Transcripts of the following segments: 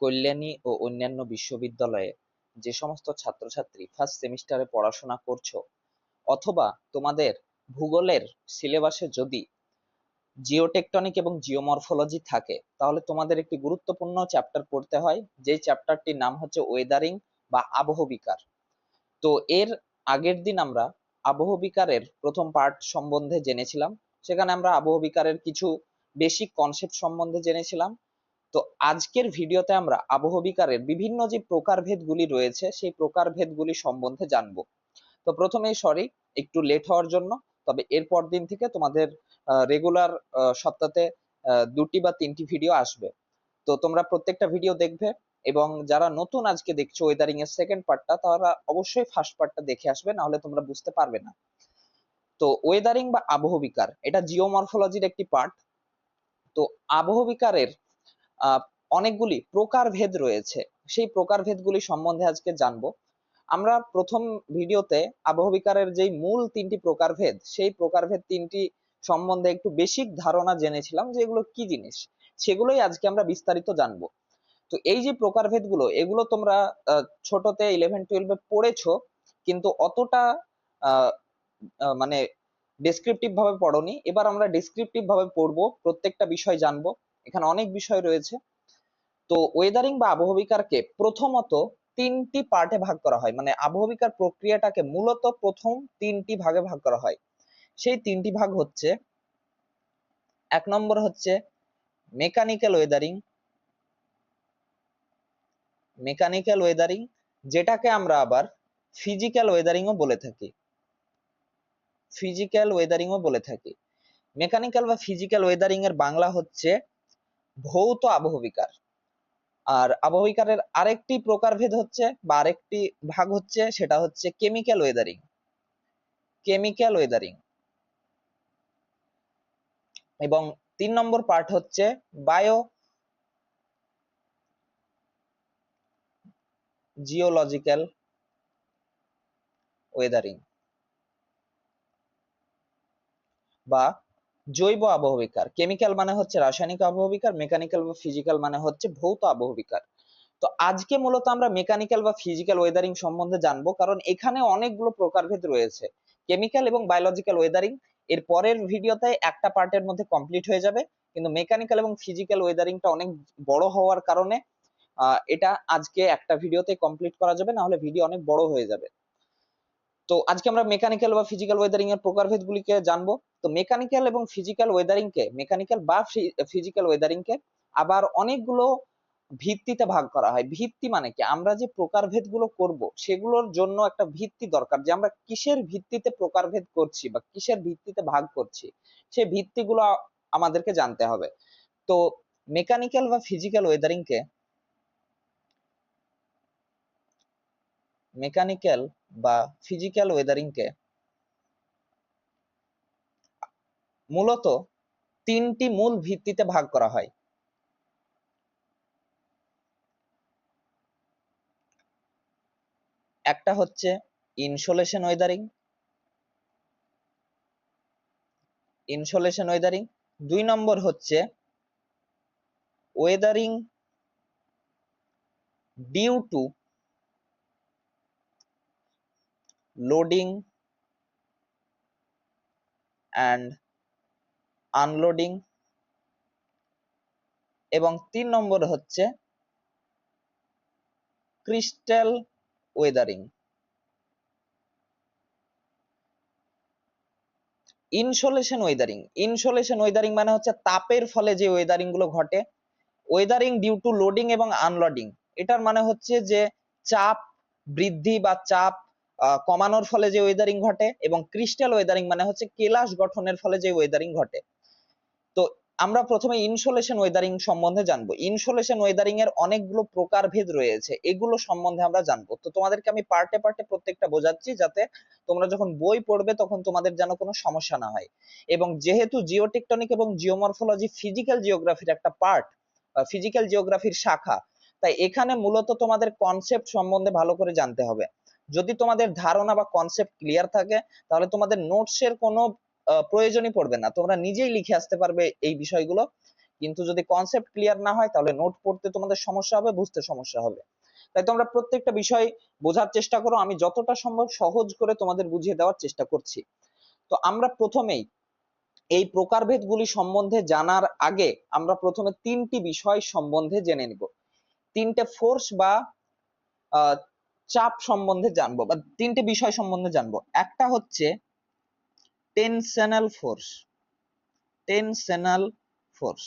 কল্যাণী ও অন্যান্য বিশ্ববিদ্যালয়ে যে সমস্ত ছাত্রছাত্রী ফার্স্ট সেমিস্টারে পড়াশোনা করছো, অথবা তোমাদের ভূগোলের সিলেবাসে যদি জিওটেকটনিক এবং জিওমরফোলজি থাকে, তাহলে তোমাদের একটি গুরুত্বপূর্ণ চ্যাপ্টার পড়তে হয়, যেই চ্যাপ্টারটির নাম হচ্ছে ওয়েদারিং বা আবহবিকার। তো এর আগের দিন আমরা আবহবিকারের প্রথম পার্ট সম্বন্ধে জেনেছিলাম। সেখানে আমরা আবহবিকারের কিছু বেসিক কনসেপ্ট সম্বন্ধে জেনেছিলাম। তো আজকের ভিডিওতে আমরা আবহবিকারের বিভিন্ন যে প্রকারভেদগুলি রয়েছে সেই প্রকারভেদগুলি সম্বন্ধে জানবো। তো প্রথমেই সরি একটু লেট হওয়ার জন্য, তবে এরপর দিন থেকে তোমাদের রেগুলার সপ্তাহে 2টি বা 3টি ভিডিও আসবে। তো তোমরা প্রত্যেকটা ভিডিও দেখবে, এবং যারা নতুন আজকে দেখছো ওয়েদারিং এর সেকেন্ড পার্টটা, তারা অবশ্যই ফার্স্ট পার্টটা দেখে আসবে, না হলে তোমরা বুঝতে পারবে না। তো ওয়েদারিং বা আবহবিকার এটা জিওমরফোলজির একটি পার্ট। তো আবহবিকারের অনেকগুলি প্রকারভেদ রয়েছে, সেই প্রকারভেদগুলি সম্বন্ধে আজকে জানবো আমরা। প্রথম ভিডিওতে আবহবিকারের যেই মূল 3টি প্রকারভেদ, সেই প্রকারভেদ 3টি সম্বন্ধে একটু বেসিক ধারণা জেনেছিলাম যে এগুলো কি জিনিস, সেগুলোই আজকে আমরা বিস্তারিত জানবো। তো এই যে প্রকারভেদগুলো, এগুলো তোমরা ছোটতে 11-12-এ পড়েছো, কিন্তু অতটা মানে ডেসক্রিপটিভ ভাবে পড়োনি। এবার আমরা ডেসক্রিপটিভ ভাবে পড়বো, প্রত্যেকটা বিষয় জানবো, এখানে অনেক বিষয় রয়েছে। তো ওয়েদারিং বা আবহবিকারকে প্রথমত 3টি পার্টে ভাগ করা হয়, মানে আবহবিকার প্রক্রিয়াটাকে মূলত প্রথম 3টি ভাগে ভাগ করা হয়। সেই 3টি ভাগ হচ্ছে, 1 নম্বর হচ্ছে মেকানিক্যাল ওয়েদারিং। মেকানিক্যাল ওয়েদারিং, যেটাকে আমরা আবার ফিজিক্যাল ওয়েদারিংও বলে থাকি। ফিজিক্যাল ওয়েদারিংও বলে থাকি। মেকানিক্যাল বা ফিজিক্যাল ওয়েদারিং এর বাংলা হচ্ছে ভৌত আবহবিকার। আর আবহবিকারের আরেকটি প্রকারভেদ হচ্ছে বা আরেকটি ভাগ হচ্ছে, সেটা হচ্ছে কেমিক্যাল ওয়েদারিং। Chemical Wuthering. এবং 3 নম্বর পার্ট হচ্ছে বায়ো জিওলজিক্যাল ওয়েদারিং বা জৈব আবহবিকার। কেমিক্যাল মানে হচ্ছে রাসায়নিক আবহবিকার, মেকানিক্যাল বা ফিজিক্যাল মানে হচ্ছে ভৌত আবহবিকার। তো আজকে মূলত আমরা মেকানিক্যাল বা ফিজিক্যাল ওয়েদারিং সম্বন্ধে জানবো, কারণ এখানে অনেকগুলো প্রকারভেদ রয়েছে। কেমিক্যাল এবং বায়োলজিক্যাল ওয়েদারিং এর পরের ভিডিওতে একটা পার্টের মধ্যে কমপ্লিট হয়ে যাবে, কিন্তু মেকানিক্যাল এবং ফিজিক্যাল ওয়েদারিংটা অনেক বড় হওয়ার কারণে এটা আজকে একটা ভিডিওতে কমপ্লিট করা যাবে, না হলে ভিডিও অনেক বড় হয়ে যাবে। তো আজকে আমরা মেকানিক্যাল বা ফিজিক্যাল ওয়েদারিং এর প্রকারভেদগুলিকে জানবো। তো মেকানিক্যাল এবং ফিজিক্যাল ওয়েদারিং কে, মেকানিক্যাল বা ফিজিক্যাল ওয়েদারিং কে আবার অনেকগুলো ভিত্তিতে ভাগ করা হয়। ভিত্তি মানে কি, আমরা যে প্রকারভেদগুলো করব সেগুলোর জন্য একটা ভিত্তি দরকার, যে আমরা কিসের ভিত্তিতে প্রকারভেদ করছি বা কিসের ভিত্তিতে ভাগ করছি, সেই ভিত্তিগুলো আমাদেরকে জানতে হবে। তো মেকানিক্যাল বা ফিজিক্যাল ওয়েদারিং কে, মেকানিক্যাল বা ফিজিক্যাল ওয়েদারিং কে মূলত 3টি মূল ভিত্তিতে ভাগ করা হয়। একটা হচ্ছে ইনসোলেশন ওয়েদারিং। Insolation weathering. 2 নম্বর হচ্ছে weathering due to loading and unloading. এবং 3 নম্বর হচ্ছে crystal weathering. Insolation weathering, insolation weathering মানে হচ্ছে তাপের ফলে যে ওয়েদারিং গুলো ঘটে। ওয়েদারিং ডিউ টু লোডিং এবং আনলোডিং, এটার মানে হচ্ছে যে চাপ বৃদ্ধি বা চাপ কমানোর ফলে যে ওয়েদারিং ঘটে। এবং ক্রিস্টাল ওয়েদারিং মানে হচ্ছে কেলাস গঠনের ফলে যে ওয়েদারিং ঘটে। তো আমরা প্রথমে ইনসোলেশন ওয়েদারিং সম্বন্ধে জানবো। ইনসোলেশন ওয়েদারিং এর অনেকগুলো প্রকারভেদ রয়েছে, এগুলো সম্বন্ধে আমরা জানবো। তো তোমাদেরকে আমি পার্টে পার্টে প্রত্যেকটা বোঝাচ্ছি, যাতে তোমরা যখন বই পড়বে তখন তোমাদের যেন কোনো সমস্যা না হয়। এবং যেহেতু জিওটেকটনিক এবং জিওমরফোলজি ফিজিক্যাল জিওগ্রাফির একটা পার্ট, ফিজিক্যাল জিওগ্রাফির শাখা, তাই এখানে মূলত তোমাদের কনসেপ্ট সম্বন্ধে ভালো করে জানতে হবে। যদি তোমাদের ধারণা বা কনসেপ্ট ক্লিয়ার থাকে, তাহলে তোমাদের নোটসের কোনো প্রয়োজনই পড়বে না, তোমরা নিজেই লিখে আসতে পারবে এই বিষয়গুলো। কিন্তু যদি কনসেপ্ট ক্লিয়ার না হয় তাহলে নোট পড়তে তোমাদের সমস্যা হবে, বুঝতে সমস্যা হবে। তাই তোমরা প্রত্যেকটা বিষয় বোঝার চেষ্টা করো, আমি যতটা সম্ভব সহজ করে তোমাদের বুঝিয়ে দেওয়ার চেষ্টা করছি। তো আমরা প্রথমেই এই প্রকারভেদগুলি সম্বন্ধে জানার আগে আমরা প্রথমে তিনটি বিষয় সম্বন্ধে জেনে নিব। তিনটে ফোর্স বা চাপ সম্বন্ধে জানবো, বা তিনটে বিষয় সম্বন্ধে জানবো। একটা হচ্ছে টেনশনাল ফোর্স, টেনশনাল ফোর্স,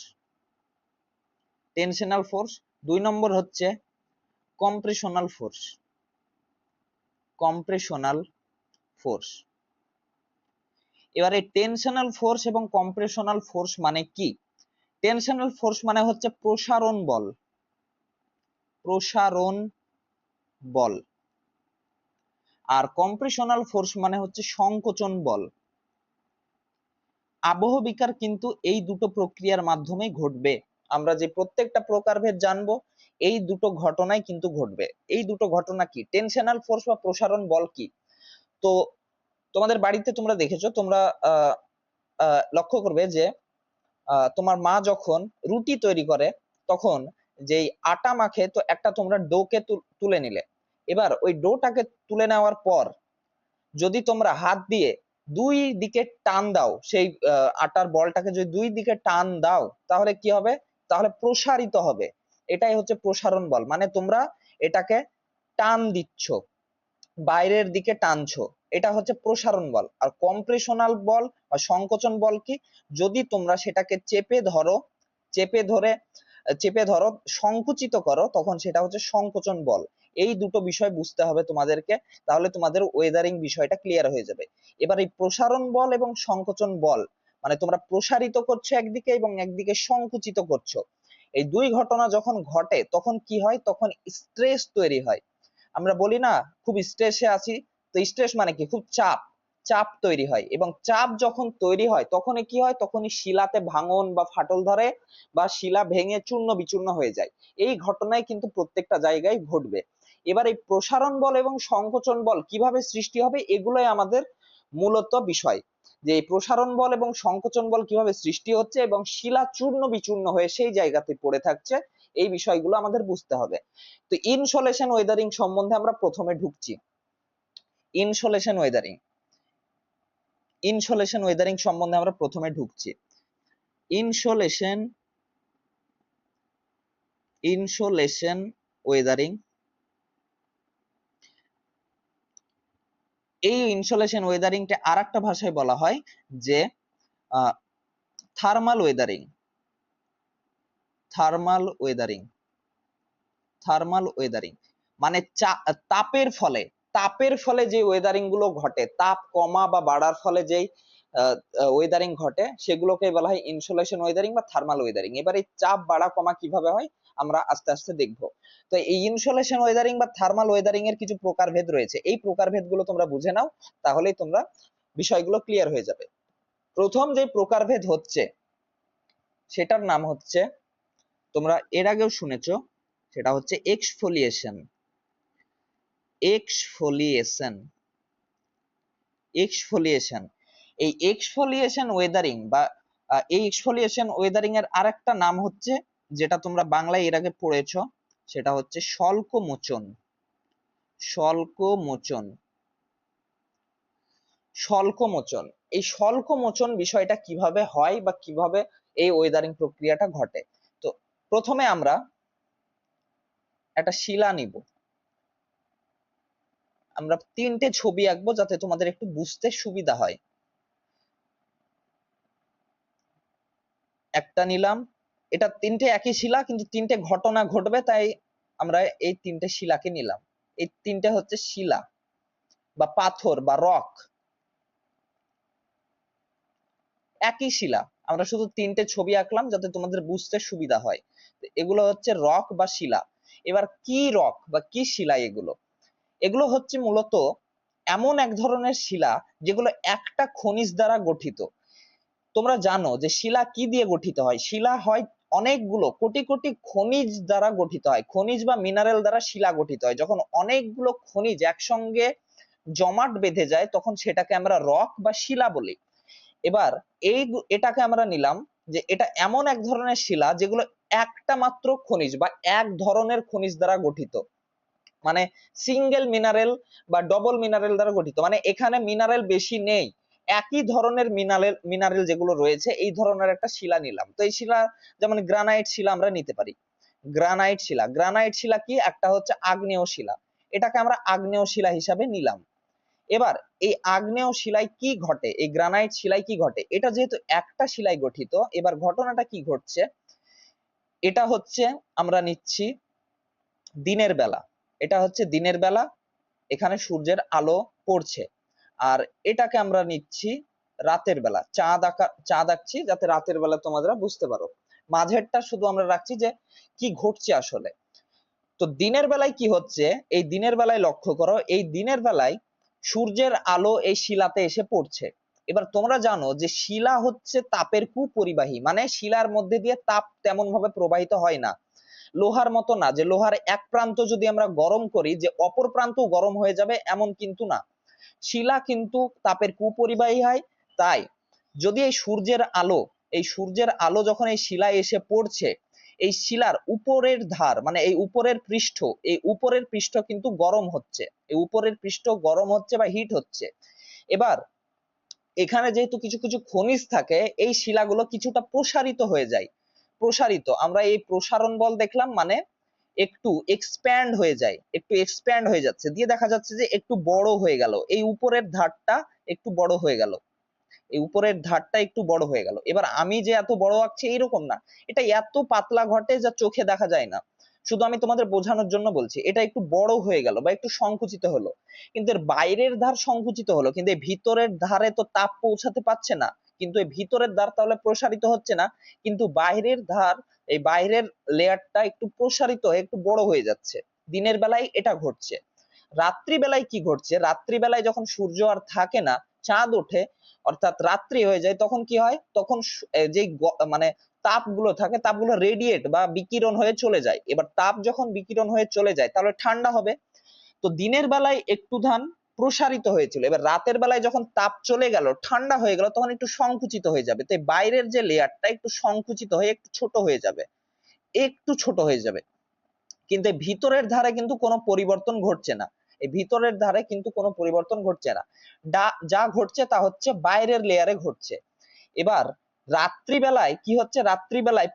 টেনশনাল ফোর্স। 2 নম্বর হচ্ছে কম্প্রেশনাল ফোর্স, কম্প্রেশনাল ফোর্স। এবারে টেনশনাল ফোর্স এবং কম্প্রেশনাল ফোর্স মানে কি? টেনশনাল ফোর্স মানে হচ্ছে প্রসারণ বল, প্রসারণ বল। আর কম্প্রেশনাল ফোর্স মানে হচ্ছে সংকোচন বল। আবহ বিকার কিন্তু এই দুটো প্রক্রিয়ার মাধ্যমেই ঘটবে। আমরা যে প্রত্যেকটা প্রকারভেদ জানবো এই দুটো ঘটনাই কিন্তু ঘটবে। এই দুটো ঘটনা কি? টেনশনাল ফোর্স বা প্রসারণ বল কি? তো তোমাদের বাড়িতে তোমরা দেখেছো, তোমরা লক্ষ্য করবে যে তোমার মা যখন রুটি তৈরি করে তখন যেই আটা মাখে, তো একটা তোমরা ডোকে তুলে নিলে। এবার ওই ডোটাকে তুলে নেওয়ার পর যদি তোমরা হাত দিয়ে দুই দিকে টান দাও, সেই আটার বলটাকে যদি দুই দিকে টান দাও তাহলে কি হবে? তাহলে প্রসারিত হবে। এটাই হচ্ছে প্রসারণ বল, মানে তোমরা এটাকে টান দিচ্ছ, বাইরের দিকে টানছো, এটা হচ্ছে প্রসারণ বল। আর কম্প্রেশনাল বল বা সংকোচন বল কি? যদি তোমরা সেটাকে চেপে ধরো, চেপে ধরে চেপে ধরো, সংকুচিত করো, তখন সেটা হচ্ছে সংকোচন বল। এই দুটো বিষয় বুঝতে হবে তোমাদেরকে, তাহলে তোমাদের ওয়েদারিং বিষয়টা ক্লিয়ার হয়ে যাবে। এবার এই প্রসারণ বল এবং সংকোচন বল মানে তোমরা প্রসারিত করছো একদিকে এবং একদিকে সংকুচিত করছো, এই দুই ঘটনা যখন ঘটে তখন কি হয়? তখন স্ট্রেস তৈরি হয়। আমরা বলি না খুব স্ট্রেসে আছি, তো স্ট্রেস মানে কি? খুব চাপ, চাপ তৈরি হয়। এবং চাপ যখন তৈরি হয় তখনই কি হয়? তখনই শিলাতে ভাঙন বা ফাটল ধরে, বা শিলা ভেঙে চূর্ণ বিচূর্ণ হয়ে যায়। এই ঘটনাই কিন্তু প্রত্যেকটা জায়গায় ঘটবে। এবার এই প্রসারণ বল এবং সংকোচন বল কিভাবে সৃষ্টি হবে, এগুলোই আমাদের মূলত বিষয়। যে এই প্রসারণ বল এবং সংকোচন বল কিভাবে সৃষ্টি হচ্ছে এবং শিলা চূর্ণ বিচূর্ণ হয়ে সেই জায়গাতে পড়ে থাকছে, এই বিষয়গুলো আমাদের বুঝতে হবে। তো ইনসোলেশন ওয়েদারিং সম্বন্ধে আমরা প্রথমে ঢুকছি। ইনসোলেশন ওয়েদারিং, ইনসোলেশন ওয়েদারিং সম্বন্ধে আমরা প্রথমে ঢুকছি। ইনসোলেশন, ইনসোলেশন ওয়েদারিং, এই ইনসোলেশন ওয়েদারিংটা আর একটা ভাষায় বলা হয় যে thermal Wuthering, thermal Wuthering, thermal Wuthering. মানে তাপের ফলে, তাপের ফলে যে ওয়েদারিং গুলো ঘটে, তাপ কমা বা বাড়ার ফলে যেই ওয়েদারিং ঘটে সেগুলোকে বলা হয় ইনসোলেশন ওয়েদারিং বা থার্মাল ওয়েদারিং। এবার এই চাপ বাড়া কমা কিভাবে হয় আমরা আস্তে আস্তে দেখবো। তো এই ইনসোলেশন ওয়েদারিং বা থার্মাল ওয়েদারিং এর কিছু প্রকারভেদ রয়েছে, এই প্রকারভেদ গুলো তোমরা বুঝে নাও, তাহলেই তোমরা বিষয়গুলো ক্লিয়ার হয়ে যাবে। প্রথম যে প্রকারভেদ হচ্ছে সেটার নাম হচ্ছে, তোমরা এর আগেও শুনেছো, সেটা হচ্ছে এক্সফোলিয়েশন, এক্সফোলিয়েশন, এক্সফোলিয়েশন। এই এক্সফোলিয়েশন ওয়েদারিং বা এই এক্সফোলিয়েশন ওয়েদারিং এর আরেকটা নাম হচ্ছে, যেটা তোমরা বাংলায় এর আগে পড়েছো, সেটা হচ্ছে স্বল্পমোচন, স্বল্পমোচন, স্বল্পমোচন। এই স্বল্পমোচন বিষয়টা কিভাবে হয় বা কিভাবে এই ওয়েদারিং প্রক্রিয়াটা ঘটে? তো প্রথমে আমরা একটা শিলা নিব, আমরা তিনটে ছবি আঁকবো যাতে তোমাদের একটু বুঝতে সুবিধা হয়। একটা নিলাম, এটা তিনটে একই শিলা কিন্তু তিনটে ঘটনা ঘটবে, তাই আমরা এই তিনটে শিলাকে নিলাম। এই তিনটে হচ্ছে শিলা বা পাথর বা রক, একই শিলা, আমরা শুধু তিনটে ছবি আঁকলাম যাতে তোমাদের বুঝতে সুবিধা হয়। এগুলো হচ্ছে রক বা শিলা। এবার কি রক বা কি শিলা এগুলো? এগুলো হচ্ছে মূলত এমন এক ধরনের শিলা যেগুলো একটা খনিজ দ্বারা গঠিত। তোমরা জানো যে শিলা কি দিয়ে গঠিত হয়? শিলা হয় অনেকগুলো কোটি কোটি খনিজ দ্বারা গঠিত হয়, খনিজ বা মিনারেল দ্বারা শিলা গঠিত হয়। যখন অনেকগুলো খনিজ একসঙ্গে জমাট বেঁধে যায় তখন সেটাকে আমরা রক বা শিলা বলি। এবার এটাকে আমরা নিলাম, যে এটা এমন এক ধরনের শিলা যেগুলো একটা মাত্র খনিজ বা এক ধরনের খনিজ দ্বারা গঠিত, মানে সিঙ্গেল মিনারেল বা ডবল মিনারেল দ্বারা গঠিত, মানে এখানে মিনারেল বেশি নেই, একই ধরনের মিনারেল মিনারেল যেগুলো রয়েছে এই ধরনের একটা শিলা নিলাম। তো এই শিলা যেমন গ্রানাইট শিলা আমরা নিতে পারি। গ্রানাইট শিলা, গ্রানাইট শিলা কি, একটা হচ্ছে আগ্নেয় শিলা, এটাকে আমরা আগ্নেয় শিলা হিসাবে নিলাম। এবার এই আগ্নেয় শিলায় কি ঘটে, এই গ্রানাইট শিলায় কি ঘটে, এটা যেহেতু একটা শিলায় গঠিত, এবার ঘটনাটা কি ঘটছে, এটা হচ্ছে আমরা নিচ্ছি দিনের বেলা, এটা হচ্ছে দিনের বেলা, এখানে সূর্যের আলো পড়ছে, আর এটাকে আমরা নিচ্ছি রাতের বেলা, চাঁদ আঁকছি যাতে রাতের বেলা তোমরা বুঝতে পারো, মাঝেরটা শুধু আমরা রাখছি যে কি ঘটছে আসলে। তো দিনের বেলায় কি হচ্ছে, এই দিনের বেলায় লক্ষ্য করো, এই দিনের বেলায় সূর্যের আলো এই শিলাতে এসে পড়ছে। এবার তোমরা জানো যে শিলা হচ্ছে তাপের কুপরিবাহী, মানে শিলার মধ্যে দিয়ে তাপ তেমন ভাবে প্রবাহিত হয় না, লোহার মতো না যে লোহার এক প্রান্ত যদি আমরা গরম করি যে অপর প্রান্ত গরম হয়ে যাবে, এমন কিন্তু না, শিলা কিন্তু তাপের কুপরিবাহী হয়। তাই যদি এই সূর্যের আলো যখন এই শিলায় এসে পড়ছে, এই শিলার উপরের ধার মানে এই উপরের পৃষ্ঠ কিন্তু গরম হচ্ছে, এই উপরের পৃষ্ঠ গরম হচ্ছে বা হিট হচ্ছে। এবার এখানে যেহেতু কিছু কিছু খনিজ থাকে, এই শিলাগুলো কিছুটা প্রসারিত হয়ে যায়, প্রসারিত, আমরা এই প্রসারণ বল দেখলাম, মানে একটু এক্সপ্যান্ড হয়ে যায়, একটু এক্সপ্যান্ড হয়ে যাচ্ছে, দিয়ে দেখা যাচ্ছে যে একটু বড় হয়ে গেল, এই উপরের ধারটা একটু বড় হয়ে গেল, এই উপরের ধারটা একটু বড় হয়ে গেল। এবার আমি যে এত বড় আঁকছি এইরকম না, এটা এত পাতলা ঘটে যা চোখে দেখা যায় না, শুধু আমি তোমাদের বোঝানোর জন্য বলছি, এটা একটু বড় হয়ে গেল বা একটু সংকুচিত হলো, কিন্তু এর বাইরের ধার সংকুচিত হলো, কিন্তু এই ভিতরের ধারে তো তাপ পৌঁছাতে পারছে না, কিন্তু এই ভিতরের ধার তাহলে প্রসারিত হচ্ছে না, কিন্তু বাইরের ধার, এই বাইরের লেয়ারটা একটু প্রসারিত হয়ে একটু বড় হয়ে যাচ্ছে, দিনের বেলায় এটা ঘটছে। রাত্রি বেলায় কি ঘটছে, রাত্রি বেলায় যখন সূর্য আর থাকে না, চাঁদ ওঠে, অর্থাৎ রাত্রি হয়ে যায়, তখন কি হয়, তখন যে মানে তাপগুলো থাকে, তাপগুলো রেডিয়েট বা বিকিরণ হয়ে চলে যায়। এবার তাপ যখন বিকিরণ হয়ে চলে যায় তাহলে ঠান্ডা হবে। তো দিনের বেলায় একটু প্রসারিত হয়েছিল, এবার রাতের বেলায় যখন তাপ চলে গেল, ঠান্ডা হয়ে গেল, তখন একটু সংকুচিত হয়ে যাবে, তাই বাইরের যে লেয়ারটা একটু সংকুচিত হয়ে একটু ছোট হয়ে যাবে, একটু ছোট হয়ে যাবে, কিন্তু ভিতরের ধারে কিন্তু কোনো পরিবর্তন ঘটছে না, এই ভিতরের ধারে কিন্তু কোনো পরিবর্তন ঘটছে না, যা ঘটছে তা হচ্ছে বাইরের লেয়ারে ঘটছে। এবার রাত্রিবেলায় কি হচ্ছে, রাত্রিবেলায়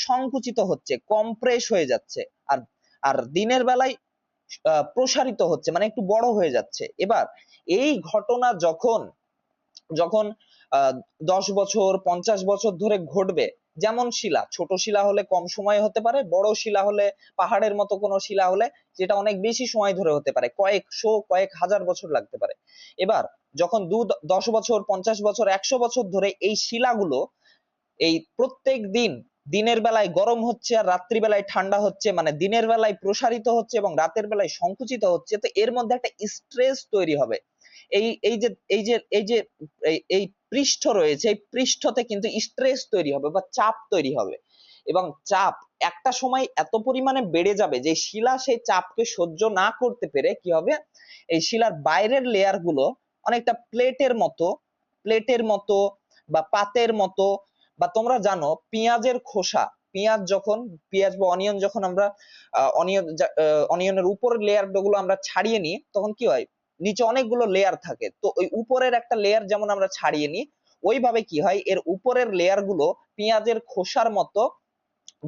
সংকুচিত হচ্ছে, কম্প্রেস হয়ে যাচ্ছে, আর আর দিনের বেলায় প্রসারিত হচ্ছে, মানে একটু বড় হয়ে যাচ্ছে। এবার এই ঘটনা যখন যখন 10 বছর 50 বছর ধরে ঘটবে, যেমন শিলা, ছোট শিলা হলে কম সময় হতে পারে, বড় শিলা হলে, পাহাড়ের মতো কোনো শিলা হলে যেটা অনেক বেশি সময় ধরে হতে পারে, কয়েকশো কয়েক হাজার বছর লাগতে পারে। এবার যখন 10 বছর 50 বছর 100 বছর ধরে এই শিলাগুলো এই প্রত্যেক দিন দিনের বেলায় গরম হচ্ছে আর রাত্রি বেলায় ঠান্ডা হচ্ছে, মানে দিনের বেলায় প্রসারিত হচ্ছে এবং রাতের বেলায় সংকুচিত হচ্ছে, তো এর মধ্যে একটা স্ট্রেস তৈরি হবে। এই এই যে এই যে এই যে এই পৃষ্ঠ রয়েছে, এই পৃষ্ঠতে কিন্তু স্ট্রেস তৈরি হবে বা চাপ তৈরি হবে, এবং চাপ একটা সময় এত পরিমাণে বেড়ে যাবে যে শিলা সেই চাপকে সহ্য না করতে পেরে কি হবে, এই শিলার বাইরের লেয়ার গুলো অনেকটা প্লেটের মতো বা পাতের মতো, বা তোমরা জানো পেঁয়াজের খোসা, পেঁয়াজ বা অনিয়ন যখন আমরা অনিয়নের উপরের লেয়ার গুলো আমরা ছাড়িয়ে নিই, তখন কি হয়, নিচে অনেকগুলো লেয়ার থাকে, তো ওই উপরের একটা লেয়ার যেমন আমরা ছাড়িয়ে নিই, ওইভাবে কি হয়, এর উপরের লেয়ার গুলো পেঁয়াজের খোসার মতো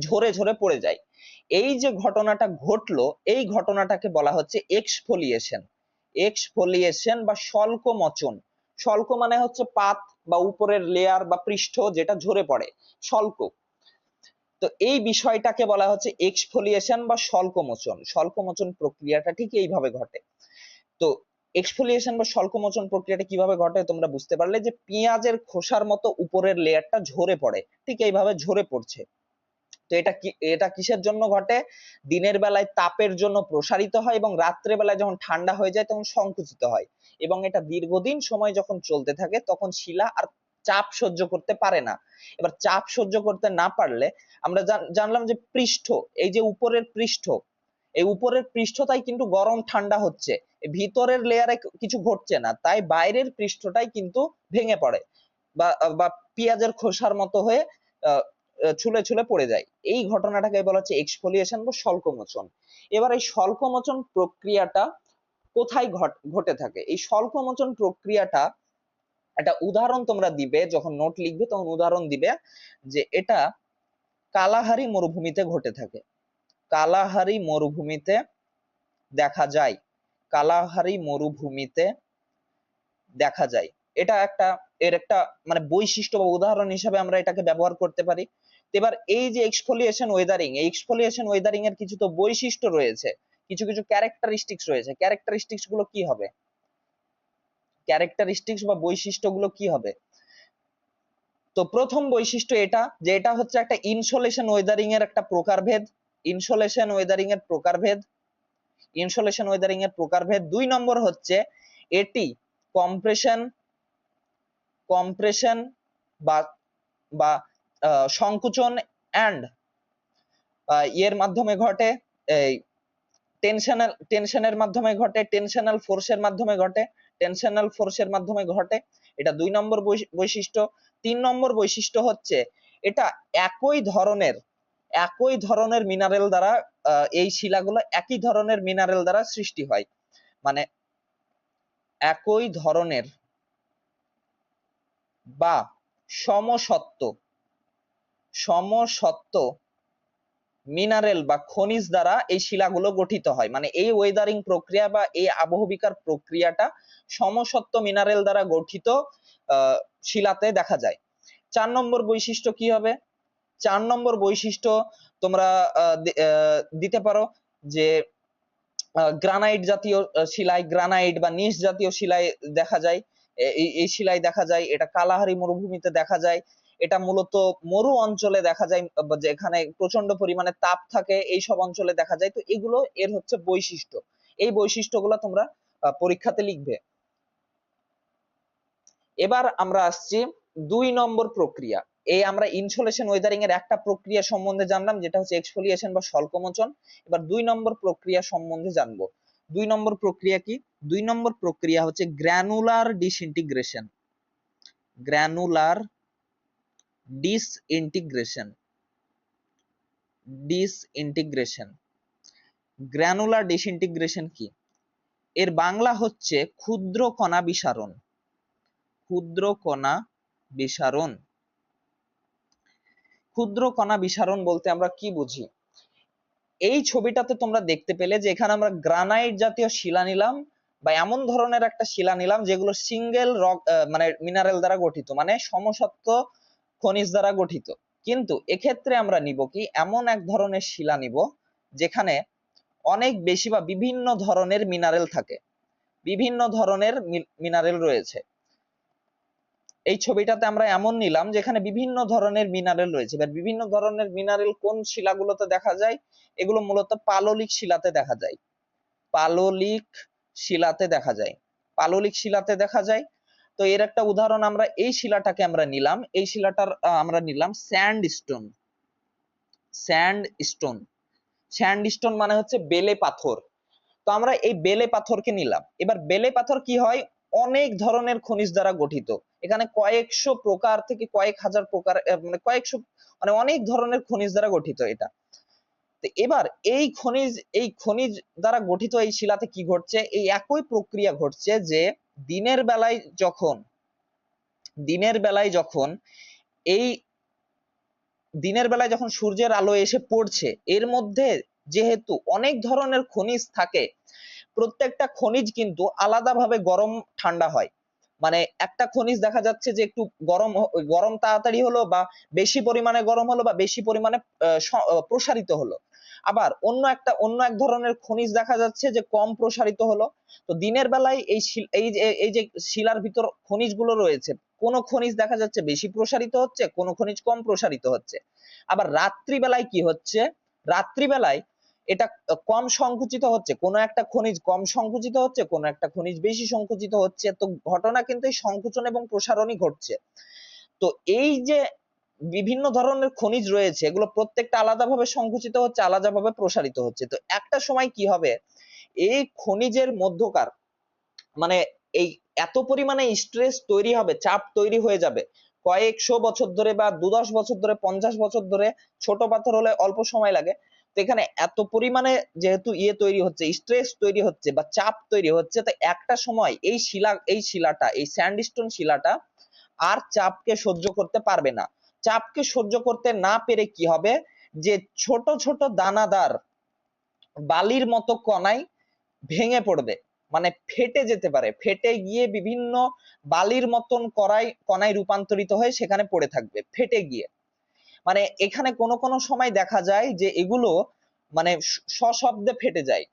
ঝরে ঝরে পড়ে যায়। এই যে ঘটনাটা ঘটলো, এই ঘটনাটাকে বলা হচ্ছে এক্সফোলিয়েশন, এক্সফোলিয়েশন বা স্বল্পমোচন। স্বল্প মানে হচ্ছে পাত বা উপরের লেয়ার বা পৃষ্ঠ যেটা ঝরে পড়ে, স্বল্প। তো এই বিষয়টাকে বলা হচ্ছে এক্সফোলিয়েশন বা স্বল্পমোচন। স্বল্পমোচন প্রক্রিয়াটা ঠিক এইভাবে ঘটে। তো এক্সফোলিয়েশন বা স্বল্পমোচন প্রক্রিয়াটা কিভাবে ঘটে তোমরা বুঝতে পারলে, যে পেঁয়াজের খোসার মতো উপরের লেয়ারটা ঝরে পড়ে, ঠিক এইভাবে ঝরে পড়ছে। তো এটা কিসের জন্য ঘটে, দিনের বেলায় তাপের জন্য প্রসারিত হয় এবং রাত্রে বেলায় যখন ঠান্ডা হয়ে যায় তখন সংকুচিত হয়, এবং এটা দীর্ঘদিন সময় যখন চলতে থাকে তখন শিলা আর চাপ সহ্য করতে পারে না। এবার চাপ সহ্য করতে না পারলে আমরা জানলাম যে পৃষ্ঠ, এই যে উপরের পৃষ্ঠ, এই উপরের পৃষ্ঠটাই কিন্তু গরম ঠান্ডা হচ্ছে, ভিতরের লেয়ারে কিছু ঘটছে না, তাই বাইরের পৃষ্ঠটাই কিন্তু ভেঙে পড়ে। বা বা পেঁয়াজের খোসার মতো হয়ে ছুলে ছুলে পড়ে যায়। এই ঘটনাটাকে বলা হচ্ছে এক্সফোলিয়েশন বা স্বল্পমোচন। এবার এই স্বল্পমোচন প্রক্রিয়াটা কোথায় ঘটে থাকে? এই স্বল্পমোচন প্রক্রিয়াটা একটা উদাহরণ তোমরা দিবে, যখন নোট লিখবে তখন উদাহরণ দিবে যে এটা কালাহারি মরুভূমিতে ঘটে থাকে। কালাহারি মরুভূমিতে দেখা যায়, কালাহারি মরুভূমিতে দেখা যায়। এটা একটা এর একটা মানে বৈশিষ্ট্য বা উদাহরণ হিসেবে আমরা এটাকে ব্যবহার করতে পারি। এবার এই যে এক্সফোলিয়েশন ওয়েদারিং, এই এক্সফোলিয়েশন ওয়েদারিং এর কিছু তো বৈশিষ্ট্য রয়েছে, কিছু কিছু ক্যারেক্টারিস্টিক্স রয়েছে। ক্যারেক্টারিস্টিক্স গুলো কি হবে? ক্যারেক্টারিস্টিক্স বা বৈশিষ্ট্যগুলো কি হবে? তো প্রথম বৈশিষ্ট্য এটা যে এটা হচ্ছে একটা ইনসোলেশন ওয়েদারিং এর একটা প্রকারভেদ। ইনসোলেশন ওয়েদারিং এর প্রকারভেদ, ইনসোলেশন ওয়েদারিং এর প্রকারভেদ। 2 নম্বর হচ্ছে এটি কম্প্রেশন কম্প্রেশন বা বা সংকুচন এন্ড এর মাধ্যমে ঘটে, এই টেনশনের মাধ্যমে ঘটে, টেনশনাল ফোর্সের মাধ্যমে ঘটে, টেনশনাল ফোর্সের মাধ্যমে ঘটে। এটা 2 নম্বর বৈশিষ্ট্য। 3 নম্বর বৈশিষ্ট্য হচ্ছে এটা একই ধরনের মিনারেল দ্বারা, এই শিলাগুলো একই ধরনের মিনারেল দ্বারা সৃষ্টি হয়। মানে একই ধরনের বা সমসত্ব সমসত্ব মিনারেল বা খনিজ দ্বারা এই শিলাগুলো গঠিত হয়। মানে এই ওয়েদারিং প্রক্রিয়া বা এই আবহবিকার প্রক্রিয়াটা সমসত্ব মিনারেল দ্বারা গঠিত শিলাতে দেখা যায়। 4 নম্বর বৈশিষ্ট্য কি হবে? 4 নম্বর বৈশিষ্ট্য তোমরা দিতে পারো যে গ্রানাইট জাতীয় শিলায়, গ্রানাইট বা নিস জাতীয় শিলায় দেখা যায়, এই শিলায় দেখা যায়। এটা কালাহারি মরুভূমিতে দেখা যায়। এটা মূলত মরু অঞ্চলে দেখা যায়, যেখানে প্রচন্ড পরিমাণে তাপ থাকে, এই সব অঞ্চলে দেখা যায়। তো এগুলো এর হচ্ছে বৈশিষ্ট্য। এই বৈশিষ্ট্যগুলো তোমরা পরীক্ষাতে লিখবে। এবার আমরা আসছি 2 নম্বর প্রক্রিয়া। এই আমরা ইনসোলেশন ওয়েদারিং এর একটা প্রক্রিয়া সম্বন্ধে জানলাম, যেটা হচ্ছে এক্সফোলিয়েশন বা স্বল্পমোচন। এবার 2 নম্বর প্রক্রিয়া সম্বন্ধে জানবো। 2 নম্বর প্রক্রিয়া কি? 2 নম্বর প্রক্রিয়া হচ্ছে granular disintegration. Granular disintegration. Disintegration granular disintegration কি? এর বাংলা হচ্ছে ক্ষুদ্র কণা বিসারণ। ক্ষুদ্র কণা বিসারণ। ক্ষুদ্র কণা বিসারণ বলতে আমরা কি বুঝি? এই ছবিটাতে তোমরা দেখতে পেলে যে এখানে আমরা গ্রানাইট জাতীয় শিলা নিলাম বা এমন ধরনের একটা শিলা নিলাম যেগুলো সিঙ্গেল রক মানে মিনারেল দ্বারা গঠিত, মানে সমসত্ব খনিজ দ্বারা গঠিত। কিন্তু এক্ষেত্রে আমরা নিব কি, এমন এক ধরনের শিলা নিব যেখানে অনেক বেশি বা বিভিন্ন ধরনের মিনারেল থাকে, বিভিন্ন ধরনের মিনারেল রয়েছে। এই ছবিটাতে আমরা এমন নিলাম যেখানে বিভিন্ন ধরনের মিনারেল রয়েছে। এবার বিভিন্ন ধরনের মিনারেল কোন শিলাগুলোতে দেখা যায়? এগুলো মূলত পাললিক শিলাতে দেখা যায়। পাললিক শিলাতে দেখা যায়। পাললিক শিলাতে দেখা যায়। তো এর একটা উদাহরণ আমরা এই শিলাটাকে আমরা নিলাম, এই শিলাটার আমরা নিলাম স্যান্ডস্টোন। স্যান্ডস্টোন স্যান্ডস্টোন মানে হচ্ছে বেলে পাথর। তো আমরা এই বেলে পাথরকে নিলাম। এবার বেলে পাথর কি হয়? অনেক ধরনের খনিজ দ্বারা গঠিত। এখানে কয়েকশো প্রকার থেকে কয়েক হাজার প্রকার, মানে কয়েকশো, মানে অনেক ধরনের খনিজ দ্বারা গঠিত এটা। তো এবার এই খনিজ দ্বারা গঠিত এই শিলাতে কি ঘটছে? এই একই প্রক্রিয়া ঘটছে যে দিনের বেলায় যখন এই দিনের বেলায় যখন সূর্যের আলো এসে পড়ছে, এর মধ্যে যেহেতু অনেক ধরনের খনিজ থাকে, প্রত্যেকটা খনিজ কিন্তু আলাদাভাবে গরম ঠান্ডা হয়। মানে একটা খনিজ দেখা যাচ্ছে যে একটু গরম তাড়াতাড়ি হলো, বা বেশি পরিমাণে গরম হলো, বা বেশি পরিমাণে প্রসারিত হলো। আবার অন্য এক ধরনের খনিজ দেখা যাচ্ছে যে কম প্রসারিত হলো। তো দিনের বেলায় এই যে শিলার ভিতর খনিজগুলো রয়েছে, কোন খনিজ দেখা যাচ্ছে বেশি প্রসারিত হচ্ছে, কোন খনিজ কম প্রসারিত হচ্ছে। আবার রাত্রিবেলায় কি হচ্ছে? রাত্রিবেলায় এটা কম সংকুচিত হচ্ছে, কোন একটা খনিজ কম সংকুচিত হচ্ছে, কোন একটা খনিজ বেশি সংকুচিত হচ্ছে। তো ঘটনা কিন্তু এই সংকুচন এবং প্রসারণই ঘটছে। তো এই যে বিভিন্ন ধরনের খনিজ রয়েছে, এগুলো প্রত্যেকটা আলাদাভাবে সংকুচিত হচ্ছে, আলাদাভাবে প্রসারিত হচ্ছে। তো একটা সময় কি হবে, এই খনিজের মধ্যকার মানে এই এত পরিমাণে স্ট্রেস তৈরি হবে, চাপ তৈরি হয়ে যাবে, কয়েকশো বছর ধরে বা 10 বছর ধরে, 50 বছর ধরে। ছোট পাথর হলে অল্প সময় লাগে। তো এখানে এত পরিমাণে যেহেতু তৈরি হচ্ছে, স্ট্রেস তৈরি হচ্ছে বা চাপ তৈরি হচ্ছে, তো একটা সময় এই শিলাটা, এই স্যান্ডস্টোন শিলাটা আর চাপকে সহ্য করতে পারবে না। চাপকে সহ্য করতে না পেরে কি হবে, যে ছোট ছোট দানাদার বালির মতো কণায় ভেঙে পড়বে, মানে ফেটে যেতে পারে, ফেটে গিয়ে বিভিন্ন বালির মতন কণায় রূপান্তরিত হয়ে সেখানে পড়ে থাকবে ফেটে গিয়ে। মানে এখানে কোনো কোনো সময় দেখা যায় যে এগুলো মানে সশব্দে ফেটে যায়।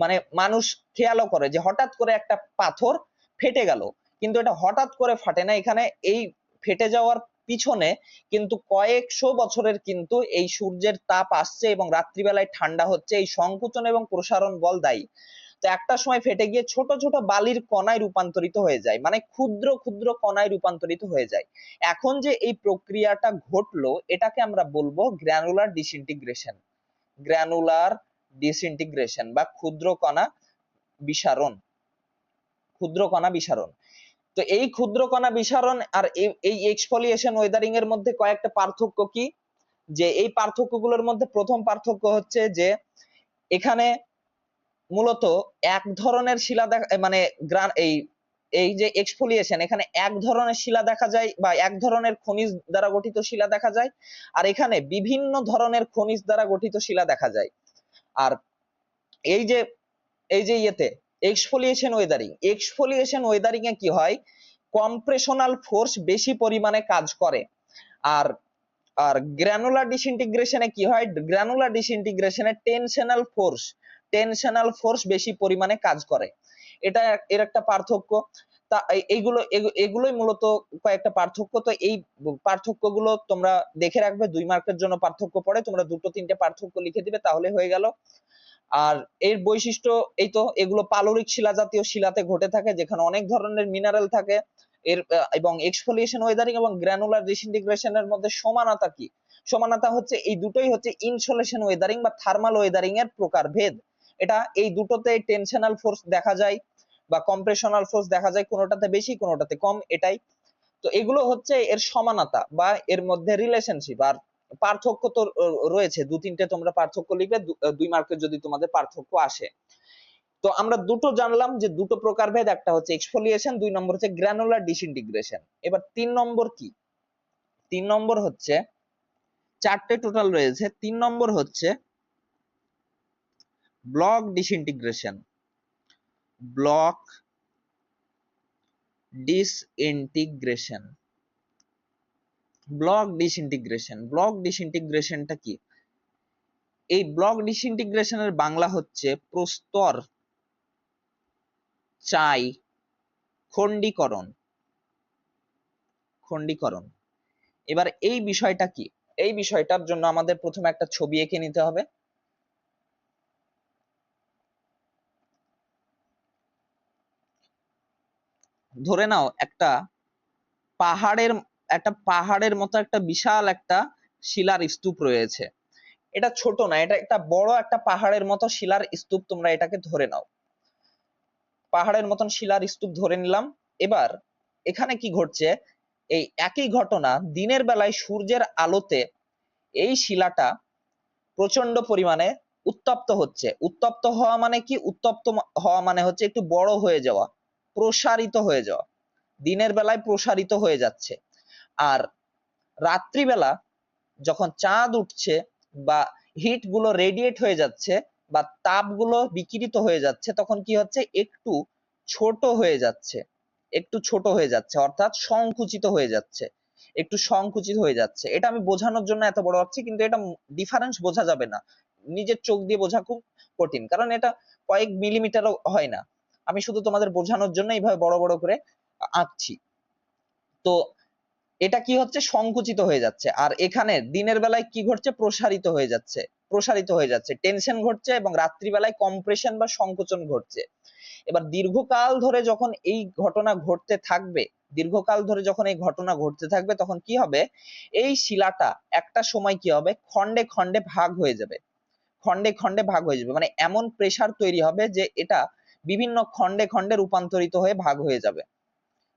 মানে মানুষ খেয়ালও করে যে হঠাৎ করে একটা পাথর ফেটে গেল, কিন্তু এটা হঠাৎ করে ফাটে না। এখানে এই ফেটে যাওয়ার পিছনে কিন্তু কয়েকশো বছরের কিন্তু এই সূর্যের তাপ আসছে এবং রাত্রিবেলায় ঠান্ডা হচ্ছে, এই সংকোচন এবং প্রসারণ বল দায়ী। তো একটা সময় ফেটে গিয়ে ছোট ছোট বালির কণায় রূপান্তরিত হয়ে যায়, মানে ক্ষুদ্র ক্ষুদ্র কণায় রূপান্তরিত হয়ে যায়। এখন যে এই প্রক্রিয়াটা ঘটলো, এটাকে আমরা বলবো গ্র্যানুলার ডিসইন্টিগ্রেশন। গ্র্যানুলার ডিসইন্টিগ্রেশন বা ক্ষুদ্র কণা বিসারণ। ক্ষুদ্র কণা বিসারণ। তো এই ক্ষুদ্র কণা বিসারণ আর এই এক্সফোলিয়েশন ওয়েদারিং এর মধ্যে কয়েকটা পার্থক্য কি, যে এই পার্থক্যগুলোর মধ্যে প্রথম পার্থক্য হচ্ছে যে এখানে মূলত এক ধরনের শিলা মানে এই এই যে এক্সফোলিয়েশন, এখানে এক ধরনের শিলা দেখা যায় বা এক ধরনের খনিজ দ্বারা গঠিত শিলা দেখা যায়, আর এখানে বিভিন্ন ধরনের খনিজ দ্বারা গঠিত শিলা দেখা যায়। আর এই যে ইয়েতে এক্সফোলিয়েশন ওয়েদারিং এ কি হয়, কম্প্রেশনাল ফোর্স বেশি পরিমাণে কাজ করে। আর আর গ্রানুলার ডিসইন্টিগ্রেশনে কি হয়, গ্রানুলার ডিসইন্টিগ্রেশনে টেনশনাল ফোর্স বেশি পরিমাণে কাজ করে। এটা এর একটা পার্থক্য। তা এগুলোই মূলত কয়েকটা পার্থক্য। তো এই পার্থক্যগুলো তোমরা দেখে রাখবে, 2 মার্কের জন্য পার্থক্য পড়ে, তোমরা 2-3টে পার্থক্য লিখে দিবে, তাহলে হয়ে গেল। আর এর বৈশিষ্ট্য এই তো, এগুলো পাললিক শিলা জাতীয় শিলাতে ঘটে থাকে, যেখানে অনেক ধরনের মিনারেল থাকে। এবং এক্সফোলিয়েশন ওয়েদারিং এবং গ্রানুলার ডিসইন্টিগ্রেশনের মধ্যে সমানতা কি, সমানতা হচ্ছে এই দুটোই হচ্ছে ইনসোলেশন ওয়েদারিং বা থার্মাল ওয়েদারিং এর প্রকারভেদ। এটা এই দুটোতে টেনশনাল ফোর্স দেখা যায় বা কম্প্রেশনাল ফোর্স দেখা যায়, কোনোটাতে বেশি কোনোটাতে কম, এটাই। তো এগুলো হচ্ছে এর সমানতা বা এর মধ্যে রিলেশনশিপ। আর পার্থক্য তো রয়েছে 2-3টে, তোমরা পার্থক্য লিখবে 2 মার্কের যদি তোমাদের পার্থক্য আসে। তো আমরা দুটো জানলাম যে দুটো প্রকারভেদ, একটা হচ্ছে এক্সফোলিয়েশন, 2 নম্বর হচ্ছে গ্রানুলার ডিসইন্টিগ্রেশন। এবার 3 নম্বর কি, 3 নম্বর হচ্ছে, 4টে টোটাল রয়েছে, 3 নম্বর হচ্ছে block disintegration. Block disintegration, block ডিসইন্টিগ্রেশনটা কি? এই ব্লক ডিসইন্টিগ্রেশনের বাংলা হচ্ছে প্রস্তর চাই খণ্ডীকরণ। এবার এই বিষয়টা কি, এই বিষয়টার জন্য আমাদের প্রথমে একটা ছবি এঁকে নিতে হবে। ধরে নাও একটা পাহাড়ের মতো একটা বিশাল একটা শিলার স্তূপ রয়েছে। এটা ছোট না, এটা একটা বড় একটা পাহাড়ের মতো শিলার স্তূপ, তোমরা এটাকে ধরে নাও, পাহাড়ের মতন শিলার স্তূপ ধরে নিলাম। এবার এখানে কি ঘটছে, এই একই ঘটনা দিনের বেলায় সূর্যের আলোতে এই শিলাটা প্রচন্ড পরিমাণে উত্তপ্ত হচ্ছে। উত্তপ্ত হওয়া মানে কি, উত্তপ্ত হওয়া মানে হচ্ছে একটু বড় হয়ে যাওয়া, প্রসারিত হয়ে যাওয়া, দিনের বেলায় প্রসারিত হয়ে যাচ্ছে। আর রাত্রিবেলা যখন চাঁদ উঠছে বা হিট গুলো রেডিয়েট হয়ে যাচ্ছে বা তাপগুলো বিকিরিত হয়ে যাচ্ছে, তখন কি হচ্ছে, একটু ছোট হয়ে যাচ্ছে, অর্থাৎ সংকুচিত হয়ে যাচ্ছে, একটু সংকুচিত হয়ে যাচ্ছে। এটা আমি বোঝানোর জন্য এত বড় হচ্ছে, কিন্তু এটা ডিফারেন্স বোঝা যাবে না, নিজের চোখ দিয়ে বোঝা খুব কঠিন, কারণ এটা কয়েক মিলিমিটারও হয় না। আমি শুধু তোমাদের বোঝানোর জন্য এইভাবে বড় বড় করে আঁকছি। তো এটা কি হচ্ছে, সংকুচিত হয়ে যাচ্ছে। আর এখানে দিনের বেলায় কি ঘটছে, প্রসারিত হয়ে যাচ্ছে, টেনশন ঘটছে, এবং রাত্রিবেলায় কম্প্রেশন বা সংকোচন ঘটছে। এবার দীর্ঘকাল ধরে যখন এই ঘটনা ঘটতে থাকবে, তখন কি হবে, এই শিলাটা একটা সময় কি হবে, খন্ডে খন্ডে ভাগ হয়ে যাবে, মানে এমন প্রেসার তৈরি হবে যে এটা বিভিন্ন খন্ডে খন্ডে রূপান্তরিত হয়ে ভাগ হয়ে যাবে।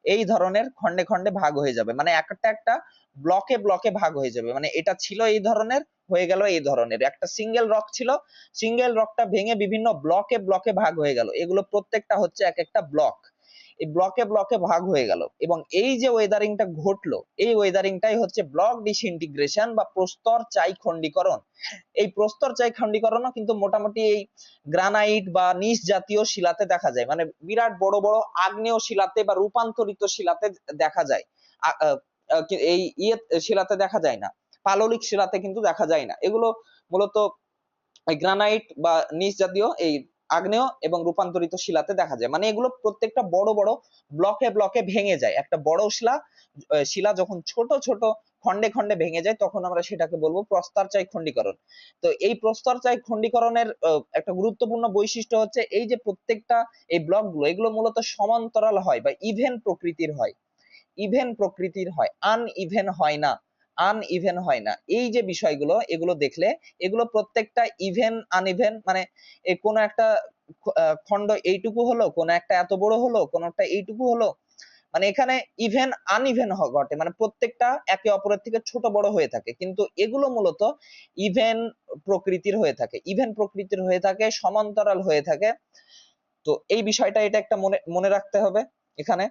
এই ধরনের খন্ডে খন্ডে ভাগ হয়ে যাবে, মানে একটা একটা ব্লকে ব্লকে ভাগ হয়ে যাবে। মানে এটা ছিল এই ধরনের, হয়ে গেল এই ধরনের। একটা সিঙ্গেল রক ছিল, সিঙ্গেল রকটা ভেঙে বিভিন্ন ব্লকে ব্লকে ভাগ হয়ে গেল। এগুলো প্রত্যেকটা হচ্ছে এক একটা ব্লক, এই ব্লকে ব্লকে ভাগ হয়ে গেল। এবং এই যে ওয়েদারিংটা ঘটলো, এই ওয়েদারিংটাই হচ্ছে ব্লক ডিসইন্টিগ্রেশন বা প্রস্তর চাই খণ্ডীকরণ। এই প্রস্তর চাই খণ্ডীকরণও কিন্তু মোটামুটি এই গ্রানাইট বা নিস জাতীয় শিলাতে দেখা যায়, মানে বিরাট বড় বড় আগ্নেয় শিলাতে বা রূপান্তরিত শিলাতে দেখা যায়। এই শিলাতে দেখা যায় না, পাললিক শিলাতে কিন্তু দেখা যায় না। এগুলো মূলত গ্রানাইট বা নিস জাতীয় এই আগ্নেয় এবং রূপান্তরিত শিলাতে দেখা যায়। মানে এগুলো প্রত্যেকটা বড় বড় ব্লকে ব্লকে ভেঙে যায়। একটা বড় শিলা যখন ছোট ছোট খন্ডে খন্ডে ভেঙে যায়, তখন আমরা সেটাকে বলবো প্রস্তরচায়ী খণ্ডীকরণ। তো এই প্রস্তরচায়ী খণ্ডীকরণের একটা গুরুত্বপূর্ণ বৈশিষ্ট্য হচ্ছে এই যে প্রত্যেকটা এই ব্লকগুলো, এগুলো মূলত সমান্তরাল হয় বা ইভেন প্রকৃতির হয়, ইভেন প্রকৃতির হয়, আনইভেন হয় না, আনইভেন হয় না। এই যে বিষয়গুলো, এগুলো দেখলে এগুলো প্রত্যেকটা ইভেন আনইভেন, মানে কোন একটা খন্ড এইটুকু হলো, কোন একটা এত বড় হলো, কোন একটা এইটুকু হলো, মানে এখানে ইভেন আনইভেন ঘটে, মানে প্রত্যেকটা একে অপরের থেকে ছোট বড় হয়ে থাকে। কিন্তু এগুলো মূলত ইভেন প্রকৃতির হয়ে থাকে, ইভেন প্রকৃতির হয়ে থাকে, সমান্তরাল হয়ে থাকে। তো এই বিষয়টা, এটা একটা মনে মনে রাখতে হবে এখানে।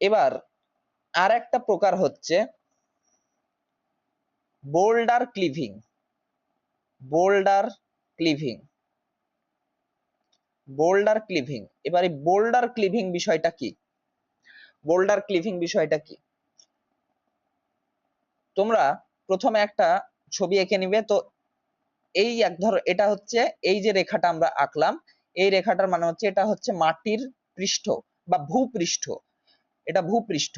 এবার আর একটা প্রকার হচ্ছে boulder cleaving. Boulder cleaving, boulder cleaving. এবার এই বোল্ডার ক্লিভিং বিষয়টা কি? বোল্ডার ক্লিভিং বিষয়টা কি তোমরা প্রথমে একটা ছবি এঁকে নিবে। তো এই এক ধর, এটা হচ্ছে এই যে রেখাটা আমরা আঁকলাম, এই রেখাটার মানে হচ্ছে এটা হচ্ছে মাটির পৃষ্ঠ বা ভূপৃষ্ঠ, এটা ভূপৃষ্ঠ।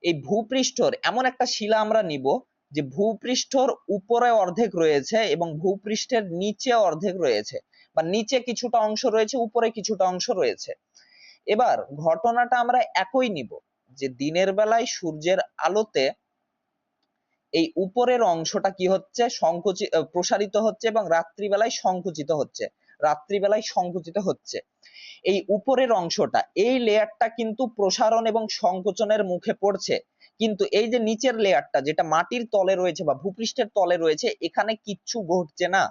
এই ভূপৃষ্ঠর এমন একটা শিলা আমরা নিব যে ভূপৃষ্ঠর উপরে অর্ধেক রয়েছে এবং ভূপৃষ্ঠের নিচে অর্ধেক রয়েছে, বা নিচে কিছুটা অংশ রয়েছে, উপরে কিছুটা অংশ রয়েছে। এবার ঘটনাটা আমরা একই নিব, যে দিনের বেলায় সূর্যের আলোতে এই উপরের অংশটা কি হচ্ছে, সংকুচিত প্রসারিত হচ্ছে, এবং রাত্রিবেলায় সংকুচিত হচ্ছে, রাত্রিবেলায় সংকুচিত হচ্ছে। এই উপরের অংশটা, এই লেয়ারটা কিন্তু প্রসারণ এবং সংকোচনের মুখে পড়ছে। কিন্তু এই যে নিচের লেয়ারটা, যেটা মাটির তলে রয়েছে বা ভূপৃষ্ঠের তলে রয়েছে, এখানে কিচ্ছু ঘটছে না।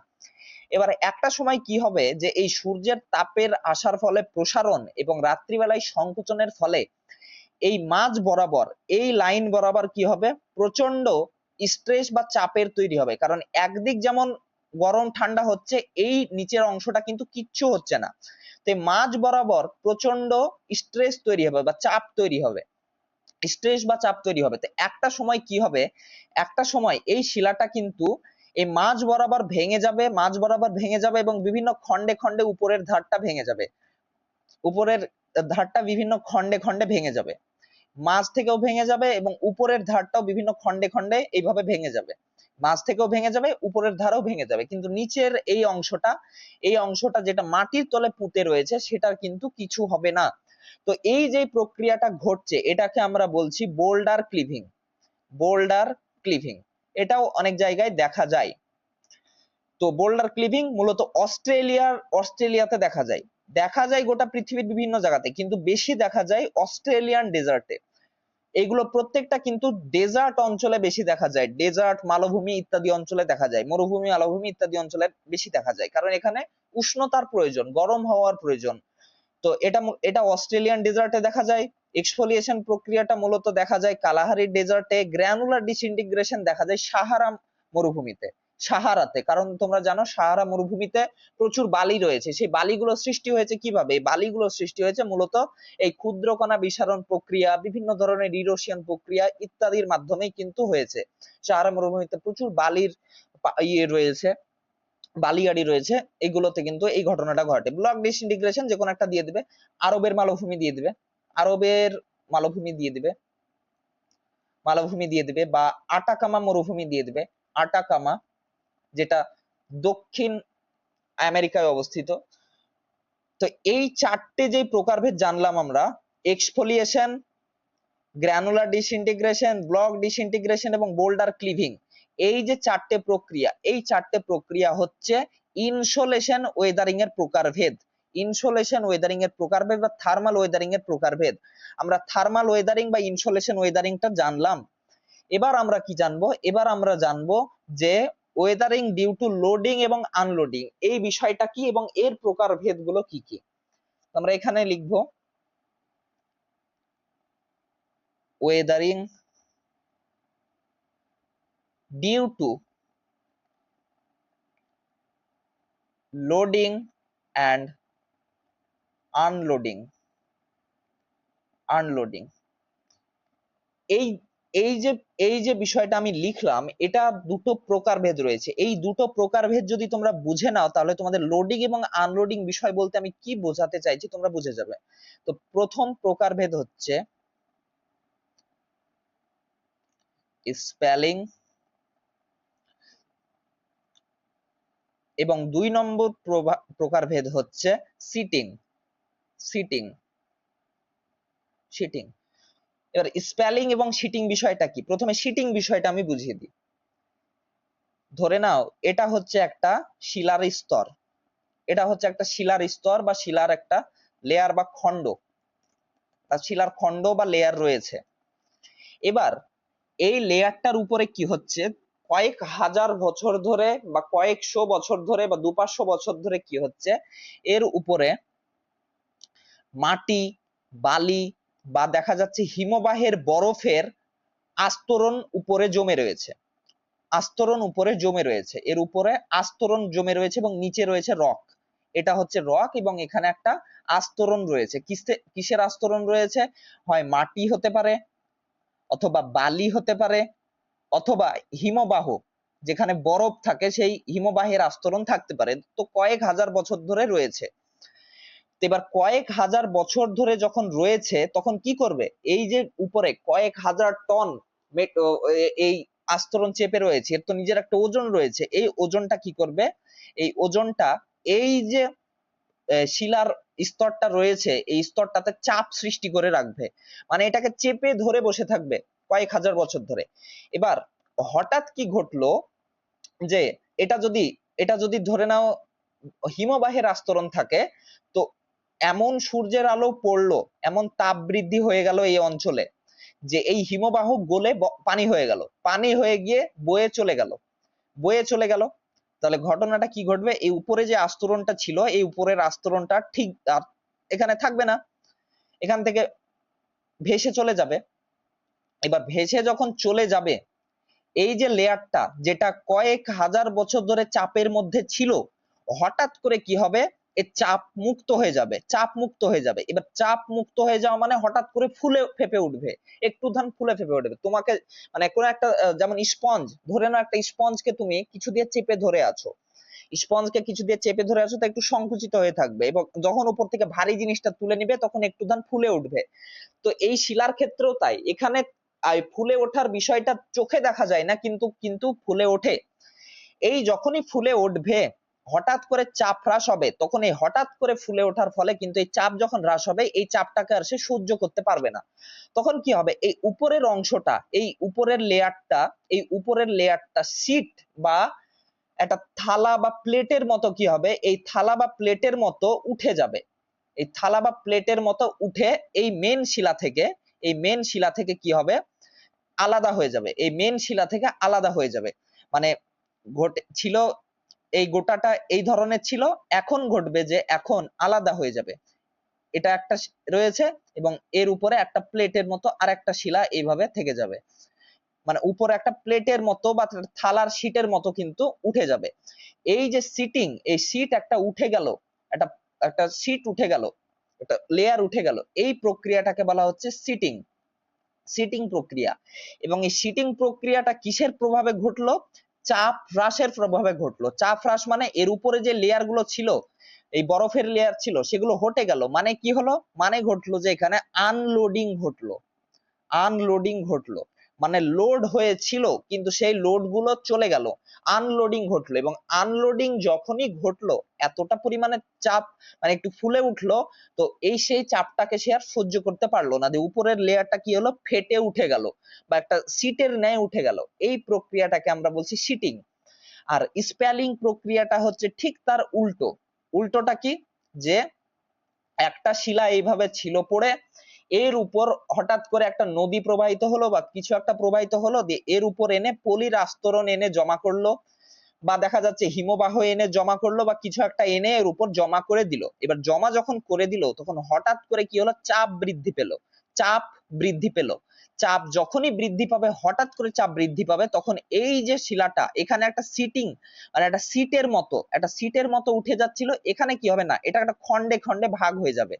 এবার একটা সময় কি হবে, যে এই সূর্যের তাপের আসার ফলে প্রসারণ এবং রাত্রিবেলায় সংকোচনের ফলে এই মাঝ বরাবর, এই লাইন বরাবর কি হবে, প্রচন্ড স্ট্রেস বা চাপের তৈরি হবে। কারণ একদিক যেমন গরম ঠান্ডা হচ্ছে, এই নিচের অংশটা কিন্তু কিচ্ছু হচ্ছে না। তো মাঝ বরাবর প্রচন্ড স্ট্রেস তৈরি হবে বা চাপ তৈরি হবে, স্ট্রেস বা চাপ তৈরি হবে। তো একটা সময় কি হবে, একটা সময় এই শিলাটা কিন্তু এই মাঝ বরাবর ভেঙে যাবে, মাঝ বরাবর ভেঙে যাবে এবং বিভিন্ন খন্ডে খন্ডে উপরের ধারটা ভেঙে যাবে, উপরের ধারটা বিভিন্ন খন্ডে খন্ডে ভেঙে যাবে, মাঝ থেকেও ভেঙে যাবে এবং উপরের ধারটাও বিভিন্ন খন্ডে খন্ডে এইভাবে ভেঙে যাবে, মাঝ থেকেও ভেঙে যাবে, উপরের ধারও ভেঙে যাবে। কিন্তু নিচের এই অংশটা, এই অংশটা যেটা মাটির তলে পুঁতে রয়েছে, সেটার কিন্তু কিছু হবে না। তো এই যে প্রক্রিয়াটা ঘটছে, এটাকে আমরা বলছি বোল্ডার ক্লিভিং, বোল্ডার ক্লিভিং। এটাও অনেক জায়গায় দেখা যায়। তো বোল্ডার ক্লিভিং মূলত অস্ট্রেলিয়াতে দেখা যায়, দেখা যায় গোটা পৃথিবীর বিভিন্ন জায়গাতে, কিন্তু বেশি দেখা যায় অস্ট্রেলিয়ান ডেজার্টে। এগুলো প্রত্যেকটা কিন্তু ডেজার্ট অঞ্চলে বেশি দেখা যায়, ডেজার্ট, মালভূমি ইত্যাদি অঞ্চলে দেখা যায়, মরুভূমি, মালভূমি ইত্যাদি অঞ্চলে বেশি দেখা যায়, কারণ এখানে উষ্ণতার প্রয়োজন, গরম হওয়ার প্রয়োজন। তো এটা অস্ট্রেলিয়ান ডেজার্টে দেখা যায়। এক্সফোলিয়েশন প্রক্রিয়াটা মূলত দেখা যায় কালাহারি ডেজার্টে। গ্র্যানুলার ডিসইন্টিগ্রেশন দেখা যায় সাহারা মরুভূমিতে, সাহারাতে। কারণ তোমরা জানো সাহারা মরুভূমিতে প্রচুর বালি রয়েছে। সেই বালিগুলো সৃষ্টি হয়েছে কিভাবে? এই বালিগুলো সৃষ্টি হয়েছে মূলত এই ক্ষুদ্রকণা বিসারণ প্রক্রিয়া, বিভিন্ন ধরনের ইরোশন প্রক্রিয়া ইত্যাদির মাধ্যমেই কিন্তু হয়েছে। সাহারা মরুভূমিতে প্রচুর বালির ইয়ে রয়েছে, বালিয়াড়ি রয়েছে, এগুলোতে কিন্তু এই ঘটনাটা ঘটে। ব্লক ডিসইন্টিগ্রেশন যে কোনো একটা দিয়ে দিবে, আরবের মালভূমি দিয়ে দিবে, আরবের মালভূমি দিয়ে দিবে, মালভূমি দিয়ে দিবে, বা আটাকামা মরুভূমি দিয়ে দিবে, আটাকামা, যেটা দক্ষিণ আমেরিকায় অবস্থিত। তো এই চারটে যে প্রকারভেদ জানলাম আমরা, exfoliation, granular disintegration, block disintegration এবং বোল্ডার ক্লিভিং, এই যে চারটে প্রক্রিয়া, এই চারটে প্রক্রিয়া হচ্ছে ইনসোলেশন ওয়েদারিং এর প্রকারভেদ। ইনসোলেশন ওয়েদারিং এর প্রকারভেদ বা থার্মাল ওয়েদারিং এর প্রকারভেদ। আমরা থার্মাল ওয়েদারিং বা ইনসোলেশন ওয়েদারিংটা জানলাম। এবার আমরা কি জানবো? এবার আমরা জানবো যে ওয়েদারিং ডিউ টু লোডিং এবং আনলোডিং এই বিষয়টা কি এবং এর প্রকারভেদ গুলো কি কি। আমরা এখানে লিখবো weathering due to loading and unloading. এই এই যে বিষয়টা আমি লিখলাম, এটা দুটো প্রকারভেদ রয়েছে। এই দুটো প্রকারভেদ যদি তোমরা বুঝে নাও তাহলে তোমাদের লোডিং এবং আনলোডিং বিষয় বলতে আমি কি বোঝাতে চাইছি তোমরা বুঝে যাবে। তো প্রথম প্রকারভেদ হচ্ছে স্পেলিং এবং 2 নম্বর প্রকারভেদ হচ্ছে সিটিং। এবার স্পেলিং এবং শিটিং বিষয়টা কি? প্রথমে শিটিং বিষয়টা আমি বুঝিয়ে দিই। ধরে নাও এটা হচ্ছে একটা শিলার স্তর, এটা হচ্ছে একটা শিলার স্তর বা শিলার একটা লেয়ার বা খণ্ড, শিলার খণ্ড বা লেয়ার রয়েছে। এবার এই লেয়ারটার উপরে কি হচ্ছে, কয়েক হাজার বছর ধরে বা কয়েকশো বছর ধরে বা 200-500 বছর ধরে কি হচ্ছে, এর উপরে মাটি, বালি বা দেখা যাচ্ছে হিমবাহের বরফের আস্তরণ উপরে জমে রয়েছে। এর উপরে আস্তরণ জমে রয়েছে এবং নিচে রয়েছে রক। এটা হচ্ছে রক এবং এখানে একটা আস্তরণ রয়েছে। কিসের আস্তরণ রয়েছে? হয় মাটি হতে পারে, অথবা বালি হতে পারে, অথবা হিমবাহ, যেখানে বরফ থাকে সেই হিমবাহের আস্তরণ থাকতে পারে। তো কয়েক হাজার বছর ধরে রয়েছে। এবার কয়েক হাজার বছর ধরে যখন রয়েছে তখন কি করবে, এই যে উপরে কয়েক হাজার টন এই আস্তরণ চেপে রয়েছে, এর তো নিজের একটা ওজন রয়েছে। এই ওজনটা কি করবে, এই ওজনটা এই যে শিলার স্তরটা রয়েছে এই স্তরটাতে চাপ সৃষ্টি করে রাখবে, মানে এটাকে চেপে ধরে বসে থাকবে কয়েক হাজার বছর ধরে। এবার হঠাৎ কি ঘটলো যে এটা যদি ধরে নাও হিমবাহের আস্তরণ থাকে, তো এমন সূর্যের আলো পড়লো, এমন তাপ বৃদ্ধি হয়ে গেল এই অঞ্চলে যে এই হিমবাহ গলে পানি হয়ে গিয়ে বয়ে চলে গেল। তাহলে ঘটনাটা কি ঘটবে, এই উপরে যে আস্তরণটা ছিল এই উপরের আস্তরণটা ঠিক আর এখানে থাকবে না, এখান থেকে ভেসে চলে যাবে। এবার ভেসে যখন চলে যাবে, এই যে লেয়ারটা যেটা কয়েক হাজার বছর ধরে চাপের মধ্যে ছিল, হঠাৎ করে কি হবে, এর চাপ মুক্ত হয়ে যাবে। এবার চাপ মুক্ত হয়ে যাওয়া মানে হঠাৎ করে ফুলে ফেপে উঠবে, ফুলে ফেপে উঠবে। তোমাকে মানে কোন একটা যেমন স্পঞ্জ, ধরে নাও একটা স্পঞ্জকে তুমি কিছু দিয়ে চেপে ধরে আছো, তো একটু সংকুচিত হয়ে থাকবে এবং যখন উপর থেকে ভারী জিনিসটা তুলে নিবে তখন একটু ফুলে উঠবে। তো এই শিলার ক্ষেত্রেও তাই, এখানে ফুলে ওঠার বিষয়টা চোখে দেখা যায় না, কিন্তু ফুলে ওঠে। এই যখনই ফুলে উঠবে হঠাৎ করে চাপ হ্রাস হবে, তখন এই হঠাৎ করে ফুলে ওঠার ফলে কিন্তু এই চাপ যখন হ্রাস হবে এই চাপটাকে আর সে সহ্য করতে পারবে না। তখন কি হবে, এই উপরের অংশটা, এই উপরের লেয়ারটা শীট বা একটা থালা বা প্লেটের মতো কি হবে, এই থালা বা প্লেটের মতো উঠে যাবে। এই থালা বা প্লেটের মতো উঠে এই মেন শিলা থেকে কি হবে, আলাদা হয়ে যাবে। এই মেন শিলা থেকে আলাদা হয়ে যাবে, মানে ছিল এই গোটাটা এই ধরনের ছিল, এখন ঘটবে যে এখন আলাদা হয়ে যাবে। এটা একটা রয়েছে এবং এর উপরে একটা প্লেটের মতো আর একটা শিলা এইভাবে থেকে যাবে, মানে উপরে একটা প্লেটের মতো বা থালার শীটের মতো কিন্তু উঠে যাবে। এই যে সিটিং, এই শীট একটা উঠে গেল, একটা একটা শীট উঠে গেল, একটা লেয়ার উঠে গেল, এই প্রক্রিয়াটাকে বলা হচ্ছে সিটিং প্রক্রিয়া। এবং এই সিটিং প্রক্রিয়াটা কিসের প্রভাবে ঘটলো, চাপ হ্রাসের প্রভাবে ঘটলো। চাপ হ্রাস মানে এর উপরে যে লেয়ার গুলো ছিল, এই বরফের লেয়ার ছিল, সেগুলো হটে গেল। মানে কি হলো, মানে ঘটলো যে এখানে আনলোডিং ঘটলো। মানে লোড হয়েছিল কিন্তু সেই লোড গুলো চলে গেল, আনলোডিং ঘটলো, এবং আনলোডিং যখনই ঘটলো এতটা পরিমাণে চাপ মানে একটু ফুলে উঠলো, তো এই সেই চাপটাকে সে আর সহ্য করতে পারলো না, যে উপরের লেয়ারটা কি হলো, ফেটে উঠে গেল বা একটা সিটের ন্যায় উঠে গেল। এই প্রক্রিয়াটাকে আমরা বলছি শিটিং। আর স্পেলিং প্রক্রিয়াটা হচ্ছে ঠিক তার উল্টো। উল্টোটা কি, যে একটা শিলা এইভাবে ছিল পড়ে, এর উপর হঠাৎ করে একটা নদী প্রবাহিত হলো বা কিছু একটা প্রবাহিত হলো, দিয়ে এর উপর এনে পলির আস্তরণ এনে জমা করলো, বা দেখা যাচ্ছে হিমবাহ এনে জমা করলো, বা কিছু একটা এনে এর উপর জমা করে দিল। এবার জমা যখন করে দিল তখন হঠাৎ করে কি হলো, চাপ বৃদ্ধি পেল। চাপ বৃদ্ধি পেল, চাপ যখনই বৃদ্ধি পাবে, হঠাৎ করে চাপ বৃদ্ধি পাবে, তখন এই যে শিলাটা এখানে একটা সিটিং মানে একটা সিটের মতো উঠে যাচ্ছিল, এখানে কি হবে না, এটা একটা খন্ডে খন্ডে ভাগ হয়ে যাবে,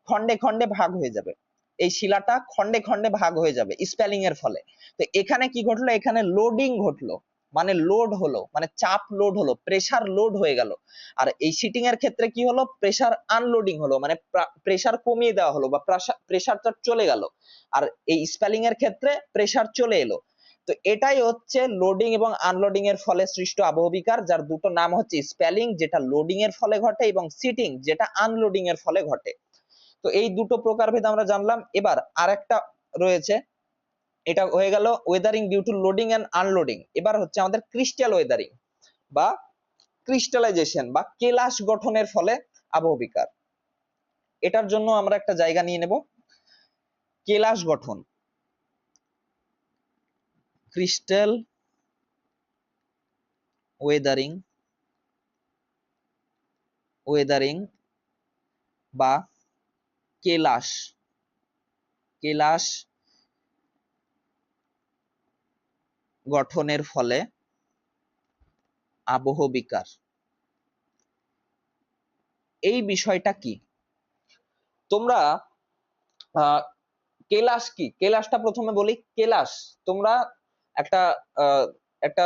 খন্ডে খন্ডে ভাগ হয়ে যাবে, এই শিলাটা খন্ডে খন্ডে ভাগ হয়ে যাবে স্পেলিং এর ফলে। তো এখানে কি ঘটলো, এখানে লোডিং ঘটলো, মানে লোড হলো, মানে চাপ লোড হলো, প্রেসার লোড হয়ে গেল। আর এই শিটিং এর ক্ষেত্রে কি হলো, প্রেসার আনলোডিং হলো, মানে প্রেসার কমিয়ে দেওয়া হলো বা প্রেসারটা চলে গেল। আর এই স্পেলিং এর ক্ষেত্রে প্রেসার চলে এলো। তো এটাই হচ্ছে লোডিং এবং আনলোডিং এর ফলে সৃষ্ট আবহবিকার, যার দুটো নাম হচ্ছে স্পেলিং যেটা লোডিং এর ফলে ঘটে, এবং সিটিং যেটা আনলোডিং এর ফলে ঘটে। তো এই দুটো প্রকারভেদ আমরা জানলাম। এবার আরেকটা রয়েছে, এটা হয়ে গেল weathering due to loading and unloading. এবার হচ্ছে আমাদের ক্রিস্টাল ওয়েদারিং বা ক্রিস্টালাইজেশন বা কেলাস গঠনের ফলে আবহবিকার। এটার জন্য আমরা একটা জায়গা নিয়ে নেব, কেলাস গঠন, ক্রিস্টাল ওয়েদারিং, ওয়েদারিং বা কেলাস, কেলাস গঠনের ফলে আবহবিকার। এই বিষয়টা কি, তোমরা কেলাস কি, কেলাসটা প্রথমে বলি। কেলাস, তোমরা একটা একটা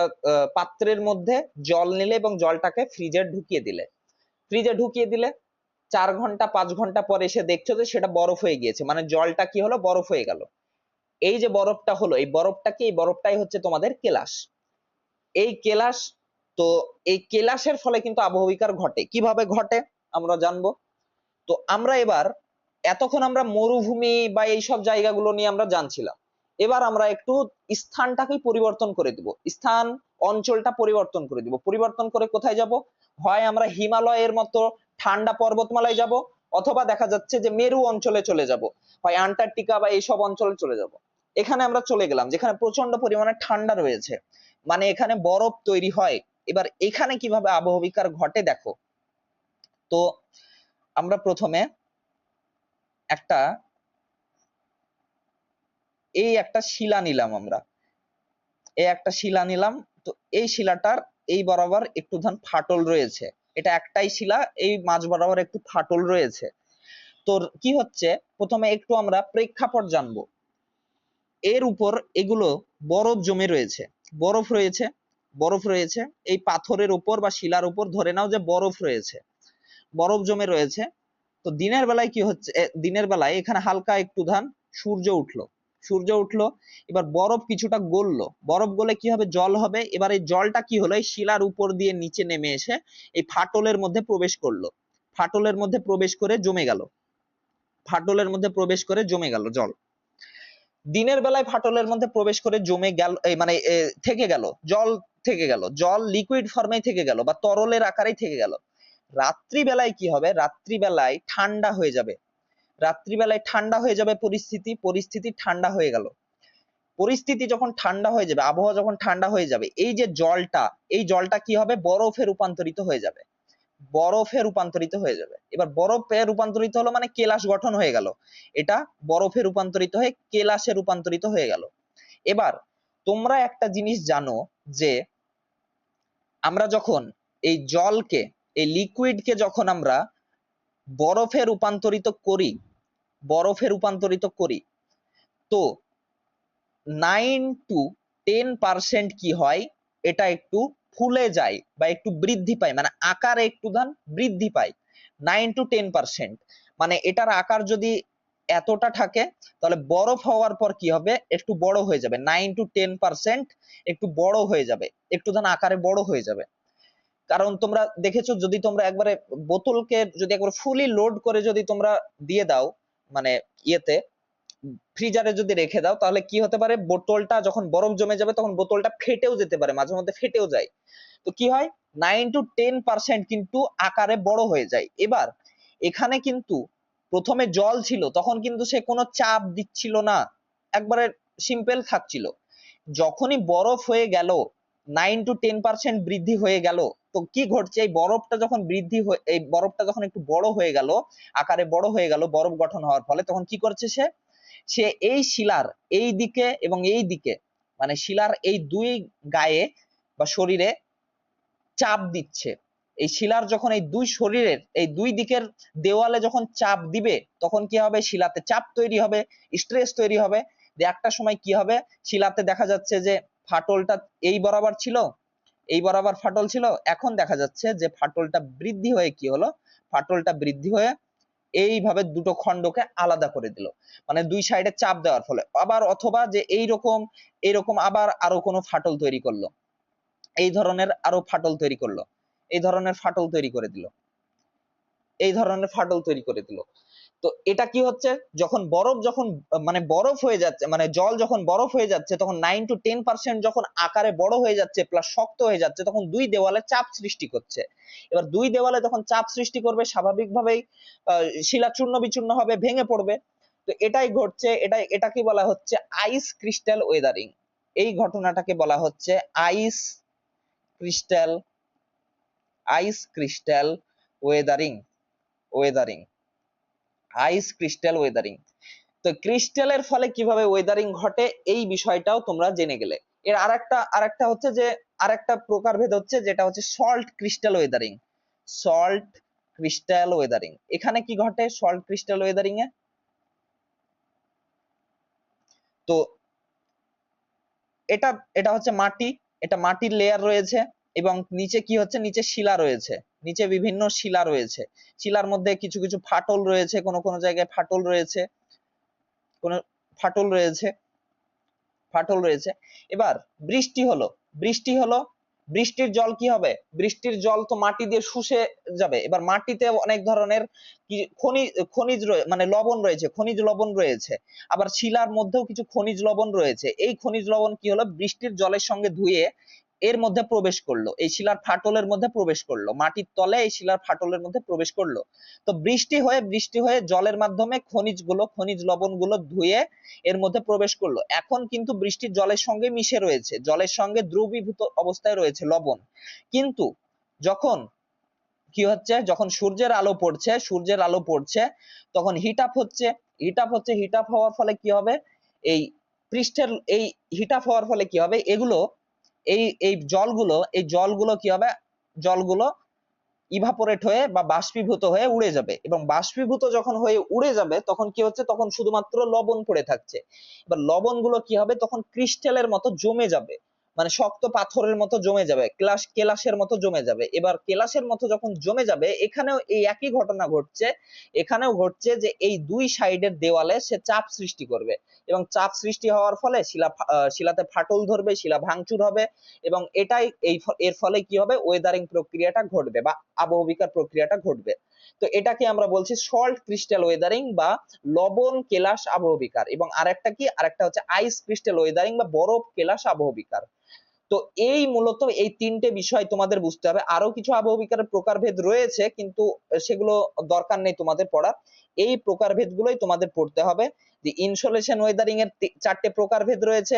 পাত্রের মধ্যে জল নিলে এবং জলটাকে ফ্রিজে ঢুকিয়ে দিলে, ফ্রিজে ঢুকিয়ে দিলে 4 ঘন্টা 5 ঘন্টা পরে এসে দেখছো যে সেটা বরফ হয়ে গিয়েছে, মানে জলটা কি হলো, বরফ হয়ে গেল। এই যে বরফটা হলো, এই বরফটা কি, এই বরফটাই হচ্ছে তোমাদের কেলাস। এই কেলাস, তো এই কেলাসের ফলে কিন্তু আবহবিকার ঘটে। কিভাবে ঘটে আমরা জানবো। তো আমরা এবার, এতক্ষণ আমরা মরুভূমি বা এইসব জায়গাগুলো নিয়ে আমরা জানছিলাম, এবার আমরা একটু স্থানটাকে পরিবর্তন করে দিব, স্থান অঞ্চলটা পরিবর্তন করে দিব। পরিবর্তন করে কোথায় যাব, হয় আমরা হিমালয়ের মতো ঠান্ডা পর্বতমালায় যাব, অথবা দেখা যাচ্ছে যে মেরু অঞ্চলে চলে যাব, হয় আন্টার্কটিকা বা এইসব অঞ্চলে চলে যাব। এখানে আমরা চলে গেলাম যেখানে প্রচন্ড পরিমাণে ঠান্ডা রয়েছে, মানে এখানে বরফ তৈরি হয়। এবার এখানে কিভাবে আবহবিকার ঘটে দেখো। তো আমরা প্রথমে একটা এই একটা শিলা নিলাম, আমরা এই একটা শিলা নিলাম। তো এই শিলাটার এই বরাবর একটু ফাটল রয়েছে, এটা একটাই শিলা, এই মাঝ বরাবর একটু ফাটল রয়েছে। তো কি হচ্ছে, প্রথমে একটু আমরা প্রেক্ষাপট জানবো। এর উপর এগুলো বরফ জমে রয়েছে, বরফ রয়েছে, বরফ রয়েছে এই পাথরের উপর বা শিলার উপর, ধরে নাও যে বরফ রয়েছে, বরফ জমে রয়েছে। তো দিনের বেলায় কি হচ্ছে, দিনের বেলায় এখানে হালকা একটু সূর্য উঠলো, সূর্য উঠলো, এবার বরফ কিছুটা গললো, বরফ গলে কি হবে, জল হবে। এবার এই জলটা কি হলো, এই শিলার উপর দিয়ে নিচে নেমে এসে এই ফাটলের মধ্যে প্রবেশ করলো, ফাটলের মধ্যে প্রবেশ করে জমে গেল, ফাটলের মধ্যে প্রবেশ করে জমে গেল জল। দিনের বেলায় ফাটলের মধ্যে প্রবেশ করে জমে গেল, মানে থেকে গেল জল, থেকে গেল জল, লিকুইড ফর্মেই থেকে গেল বা তরলের আকারেই থেকে গেল। রাত্রিবেলায় কি হবে, রাত্রিবেলায় ঠান্ডা হয়ে যাবে, রাত্রিবেলায় ঠান্ডা হয়ে যাবে, পরিস্থিতি পরিস্থিতি ঠান্ডা হয়ে গেল। পরিস্থিতি যখন ঠান্ডা হয়ে যাবে, আবহাওয়া যখন ঠান্ডা হয়ে যাবে, এই যে জলটা, এই জলটা কি হবে, বরফে রূপান্তরিত হয়ে যাবে, বরফে রূপান্তরিত হয়ে যাবে। এবার বরফে রূপান্তরিত হলো মানে কেলাস গঠন হয়ে গেল, এটা বরফে রূপান্তরিত হয়ে কেলাসে রূপান্তরিত হয়ে গেল। এবার তোমরা একটা জিনিস জানো যে আমরা যখন এই জলকে, এই লিকুইডকে যখন আমরা বরফে রূপান্তরিত করি, বরফে রূপান্তরিত করি, তো 9 to 10% কি হয়, এটা একটু ফুলে যায় বা একটু বৃদ্ধি পায়, মানে আকারে একটু বৃদ্ধি পায়। 9 to 10%, মানে এটার আকার যদি এতটা থাকে, তাহলে বরফ হওয়ার পর কি হবে, একটু বড় হয়ে যাবে, 9 to 10% একটু বড় হয়ে যাবে, একটু ধান আকারে বড় হয়ে যাবে। কারণ তোমরা দেখেছো, যদি তোমরা একবারে বোতলকে যদি একবার ফুলি লোড করে যদি তোমরা দিয়ে দাও, মানে ইয়েতে ফ্রিজারে যদি রেখে দাও, তাহলে কি হতে পারে, বোতলটা যখন বরফ জমে যাবে তখন বোতলটা ফেটেও যেতে পারে, মাঝে মধ্যে ফেটেও যায়। তো কি হয়, 9 to 10% কিন্তু আকারে বড় হয়ে যায়। এবার এখানে কিন্তু প্রথমে জল ছিল, তখন কিন্তু সে কোনো চাপ দিচ্ছিল না, একবারে সিম্পল থাকছিল। যখনই বরফ হয়ে গেল, 9 to 10% বৃদ্ধি হয়ে গেল, তো কি ঘটছে, এই বরফটা যখন বৃদ্ধি হয়ে, এই বরফটা যখন একটু বড় হয়ে গেল, আকারে বড় হয়ে গেল বরফ গঠন হওয়ার ফলে, তখন কি করছে সে, সে এই শিলার এই দিকে এবং এই দিকে, মানে শিলার এই দুই গায়ে বা শরীরে চাপ দিচ্ছে। এই শিলার যখন এই দুই শরীরের এই দুই দিকের দেওয়ালে যখন চাপ দিবে, তখন কি হবে, শিলাতে চাপ তৈরি হবে, স্ট্রেস তৈরি হবে। যে একটা সময় কি হবে, শিলাতে দেখা যাচ্ছে যে ফাটলটা এই বরাবর ছিল, এই বরাবর ফাটল ছিল, এখন দেখা যাচ্ছে যে ফাটলটা বৃদ্ধি হয়ে কি হলো, ফাটলটা বৃদ্ধি হয়ে এইভাবে দুটো খণ্ডকে আলাদা করে দিল, মানে দুই সাইডে চাপ দেওয়ার ফলে। আবার অথবা যে এইরকম এইরকম আবার আরো কোনো ফাটল তৈরি করলো, এই ধরনের আরো ফাটল তৈরি করলো, এই ধরনের ফাটল তৈরি করে দিল, এই ধরনের ফাটল তৈরি করে দিল। তো এটা কি হচ্ছে, যখন বরফ যখন মানে বরফ হয়ে যাচ্ছে, মানে জল যখন বরফ হয়ে যাচ্ছে, তখন 9 to 10% যখন আকারে বড় হয়ে যাচ্ছে প্লাস শক্ত হয়ে যাচ্ছে, তখন দুই দেওয়ালে চাপ সৃষ্টি করছে। এবার দুই দেওয়ালে যখন চাপ সৃষ্টি করবে, স্বাভাবিকভাবেই শিলা চূর্ণ বিচূর্ণ হবে, ভেঙে পড়বে। তো এটাই ঘটছে, এটাকে বলা হচ্ছে আইস ক্রিস্টাল ওয়েদারিং। এই ঘটনাটাকে বলা হচ্ছে ice crystal, ice crystal weathering, weathering, ice crystal weathering. তো ক্রিস্টালের ফলে কিভাবে ওয়েদারিং ঘটে, এই বিষয়টাও তোমরা জেনে গেলে। এর আরেকটা হচ্ছে যে, আরেকটা প্রকারভেদ হচ্ছে যেটা হচ্ছে salt crystal Wuthering, salt crystal Wuthering. এখানে কি ঘটে সল্ট ক্রিস্টাল ওয়েদারিং এ, তো এটা এটা হচ্ছে মাটি, এটা মাটির লেয়ার রয়েছে, এবং নিচে কি হচ্ছে, নিচে শিলা রয়েছে, নিচে বিভিন্ন শিলা রয়েছে, শিলার মধ্যে কিছু কিছু ফাটল রয়েছে, কোনো কোনো জায়গায় ফাটল রয়েছে, কোনো ফাটল রয়েছে, ফাটল রয়েছে। এবার বৃষ্টি হলো, বৃষ্টি হলো, বৃষ্টির জল কি হবে, বৃষ্টির জল তো মাটি দিয়ে শুষে যাবে। এবার মাটিতে অনেক ধরনের কি খনিজ, মানে লবণ রয়েছে, খনিজ লবণ রয়েছে। আবার শিলার মধ্যেও কিছু খনিজ লবণ রয়েছে। এই খনিজ লবণ কি হলো, বৃষ্টির জলের সঙ্গে ধুয়ে এর মধ্যে প্রবেশ করলো, এই শিলার ফাটলের মধ্যে প্রবেশ করলো, মাটির তলে এই শিলার ফাটলের মধ্যে প্রবেশ করলো। তো বৃষ্টি হয়ে জলের মাধ্যমে খনিজগুলো, খনিজ লবণগুলো ধুয়ে এর মধ্যে প্রবেশ করলো। এখন কিন্তু বৃষ্টির জলের সঙ্গে মিশে রয়েছে, জলের সঙ্গে দ্রবীভূত অবস্থায় রয়েছে লবণ। কিন্তু যখন কি হচ্ছে, যখন সূর্যের আলো পড়ছে, সূর্যের আলো পড়ছে, তখন হিট আপ হচ্ছে, হিট আপ হচ্ছে, হিট আপ হওয়ার ফলে কি হবে, এই পৃষ্ঠের এই হিট আপ হওয়ার ফলে কি হবে, এগুলো এই এই জলগুলো, এই জলগুলো কি হবে, জলগুলো ইভাপোরেট হয়ে বা বাষ্পীভূত হয়ে উড়ে যাবে। এবং বাষ্পীভূত যখন হয়ে উড়ে যাবে, তখন কি হচ্ছে, তখন শুধুমাত্র লবণ পড়ে থাকছে। এবার লবণগুলো কি হবে, তখন ক্রিস্টালের মতো জমে যাবে, মানে শক্ত পাথরের মতো জমে যাবে, কেলাসের মতো জমে যাবে। এবার কেলাসের মতো যখন জমে যাবে, এখানেও এই একই ঘটনা ঘটছে, এখানেও ঘটছে যে এই দুই সাইডের দেওয়ালে সে চাপ সৃষ্টি করবে, এবং চাপ সৃষ্টি হওয়ার ফলে শিলাতে ফাটল ধরবে, শিলা ভাঙচুর হবে, এবং এটাই এর ফলে কি হবে, ওয়েদারিং প্রক্রিয়াটা ঘটবে বা আবহবিকার প্রক্রিয়াটা ঘটবে। তো এটাকে আমরা বলছি সল্ট ক্রিস্টাল ওয়েদারিং বা লবণ কেলাস আবহবিকার। এবং আরেকটা কি, আরেকটা হচ্ছে আইস ক্রিস্টাল ওয়েদারিং বা বরফ কেলাস আবহবিকার। তো এই মূলত এই তিনটে বিষয় তোমাদের বুঝতে হবে। আরো কিছু আবহবিকারের প্রকারভেদ রয়েছে, কিন্তু সেগুলো দরকার নেই তোমাদের পড়ার, এই প্রকারভেদগুলোই তোমাদের পড়তে হবে। যে ইনসোলেশন ওয়েদারিং এর চারটে প্রকারভেদ রয়েছে,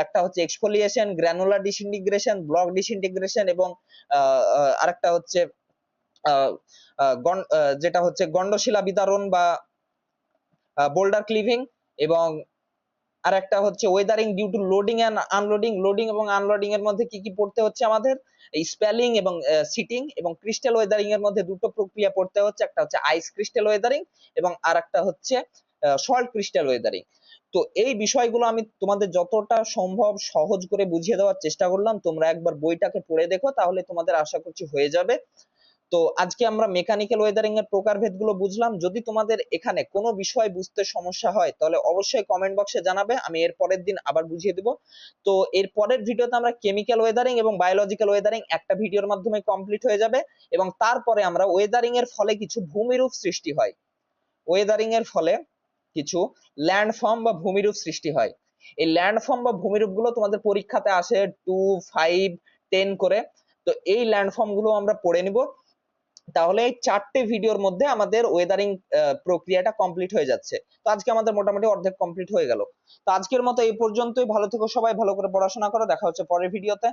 একটা হচ্ছে exfoliation, granular disintegration, block disintegration, এবং আরেকটা হচ্ছে যেটা হচ্ছে গন্ডশিলা বিদারণ বা বোল্ডার ক্লিভিং, এবং আরেকটা হচ্ছে weathering due to loading and unloading. Loading এবং আনলোডিং এর মধ্যে কি কি পড়তে হচ্ছে আমাদের, স্পেলিং এবং সিটিং। এবং ক্রিস্টাল ওয়েদারিং এর মধ্যে দুটো প্রক্রিয়া পড়তে হচ্ছে, একটা হচ্ছে আইস ক্রিস্টাল ওয়েদারিং এবং আরেকটা হচ্ছে সল্ট ক্রিস্টাল ওয়েদারিং। তো এই বিষয়গুলো আমি তোমাদের যতটা সম্ভব সহজ করে বুঝিয়ে দেওয়ার চেষ্টা করলাম, তোমরা একবার বইটাকে পড়ে দেখো, তাহলে তোমাদের আশা করছি হয়ে যাবে। তো তো আজকে আমরা মেকানিক্যাল ওয়েদারিং এর প্রকারভেদগুলো বুঝলাম। যদি তোমাদের এখানে কোনো বিষয় বুঝতে সমস্যা হয় তাহলে অবশ্যই কমেন্ট বক্সে জানাবে, আমি এর পরের দিন আবার বুঝিয়ে দেব। তো এর পরের ভিডিওতে আমরা কেমিক্যাল ওয়েদারিং এবং বায়োলজিক্যাল ওয়েদারিং একটা ভিডিওর মাধ্যমে কমপ্লিট হয়ে যাবে, এবং তারপরে আমরা ওয়েদারিং এর ফলে কিছু ভূমিরূপ সৃষ্টি হয়, ওয়েদারিং এর ফলে কিছু ল্যান্ডফর্ম বা ভূমিরূপ সৃষ্টি হয়। এই ল্যান্ডফর্ম বা ভূমিরূপ গুলো তোমাদের পরীক্ষাতে আসে 2, 5, 10 করে। তো এই ল্যান্ডফর্ম গুলো আমরা পড়ে নিব। তাহলে এই 4টে ভিডিওর মধ্যে আমাদের ওয়েদারিং প্রক্রিয়াটা কমপ্লিট হয়ে যাচ্ছে। তো আজকে আমাদের মোটামুটি অর্ধেক কমপ্লিট হয়ে গেল। তো আজকের মতো এই পর্যন্তই। ভালো থেকো সবাই, ভালো করে পড়াশোনা করো, দেখা হচ্ছে পরের ভিডিওতে।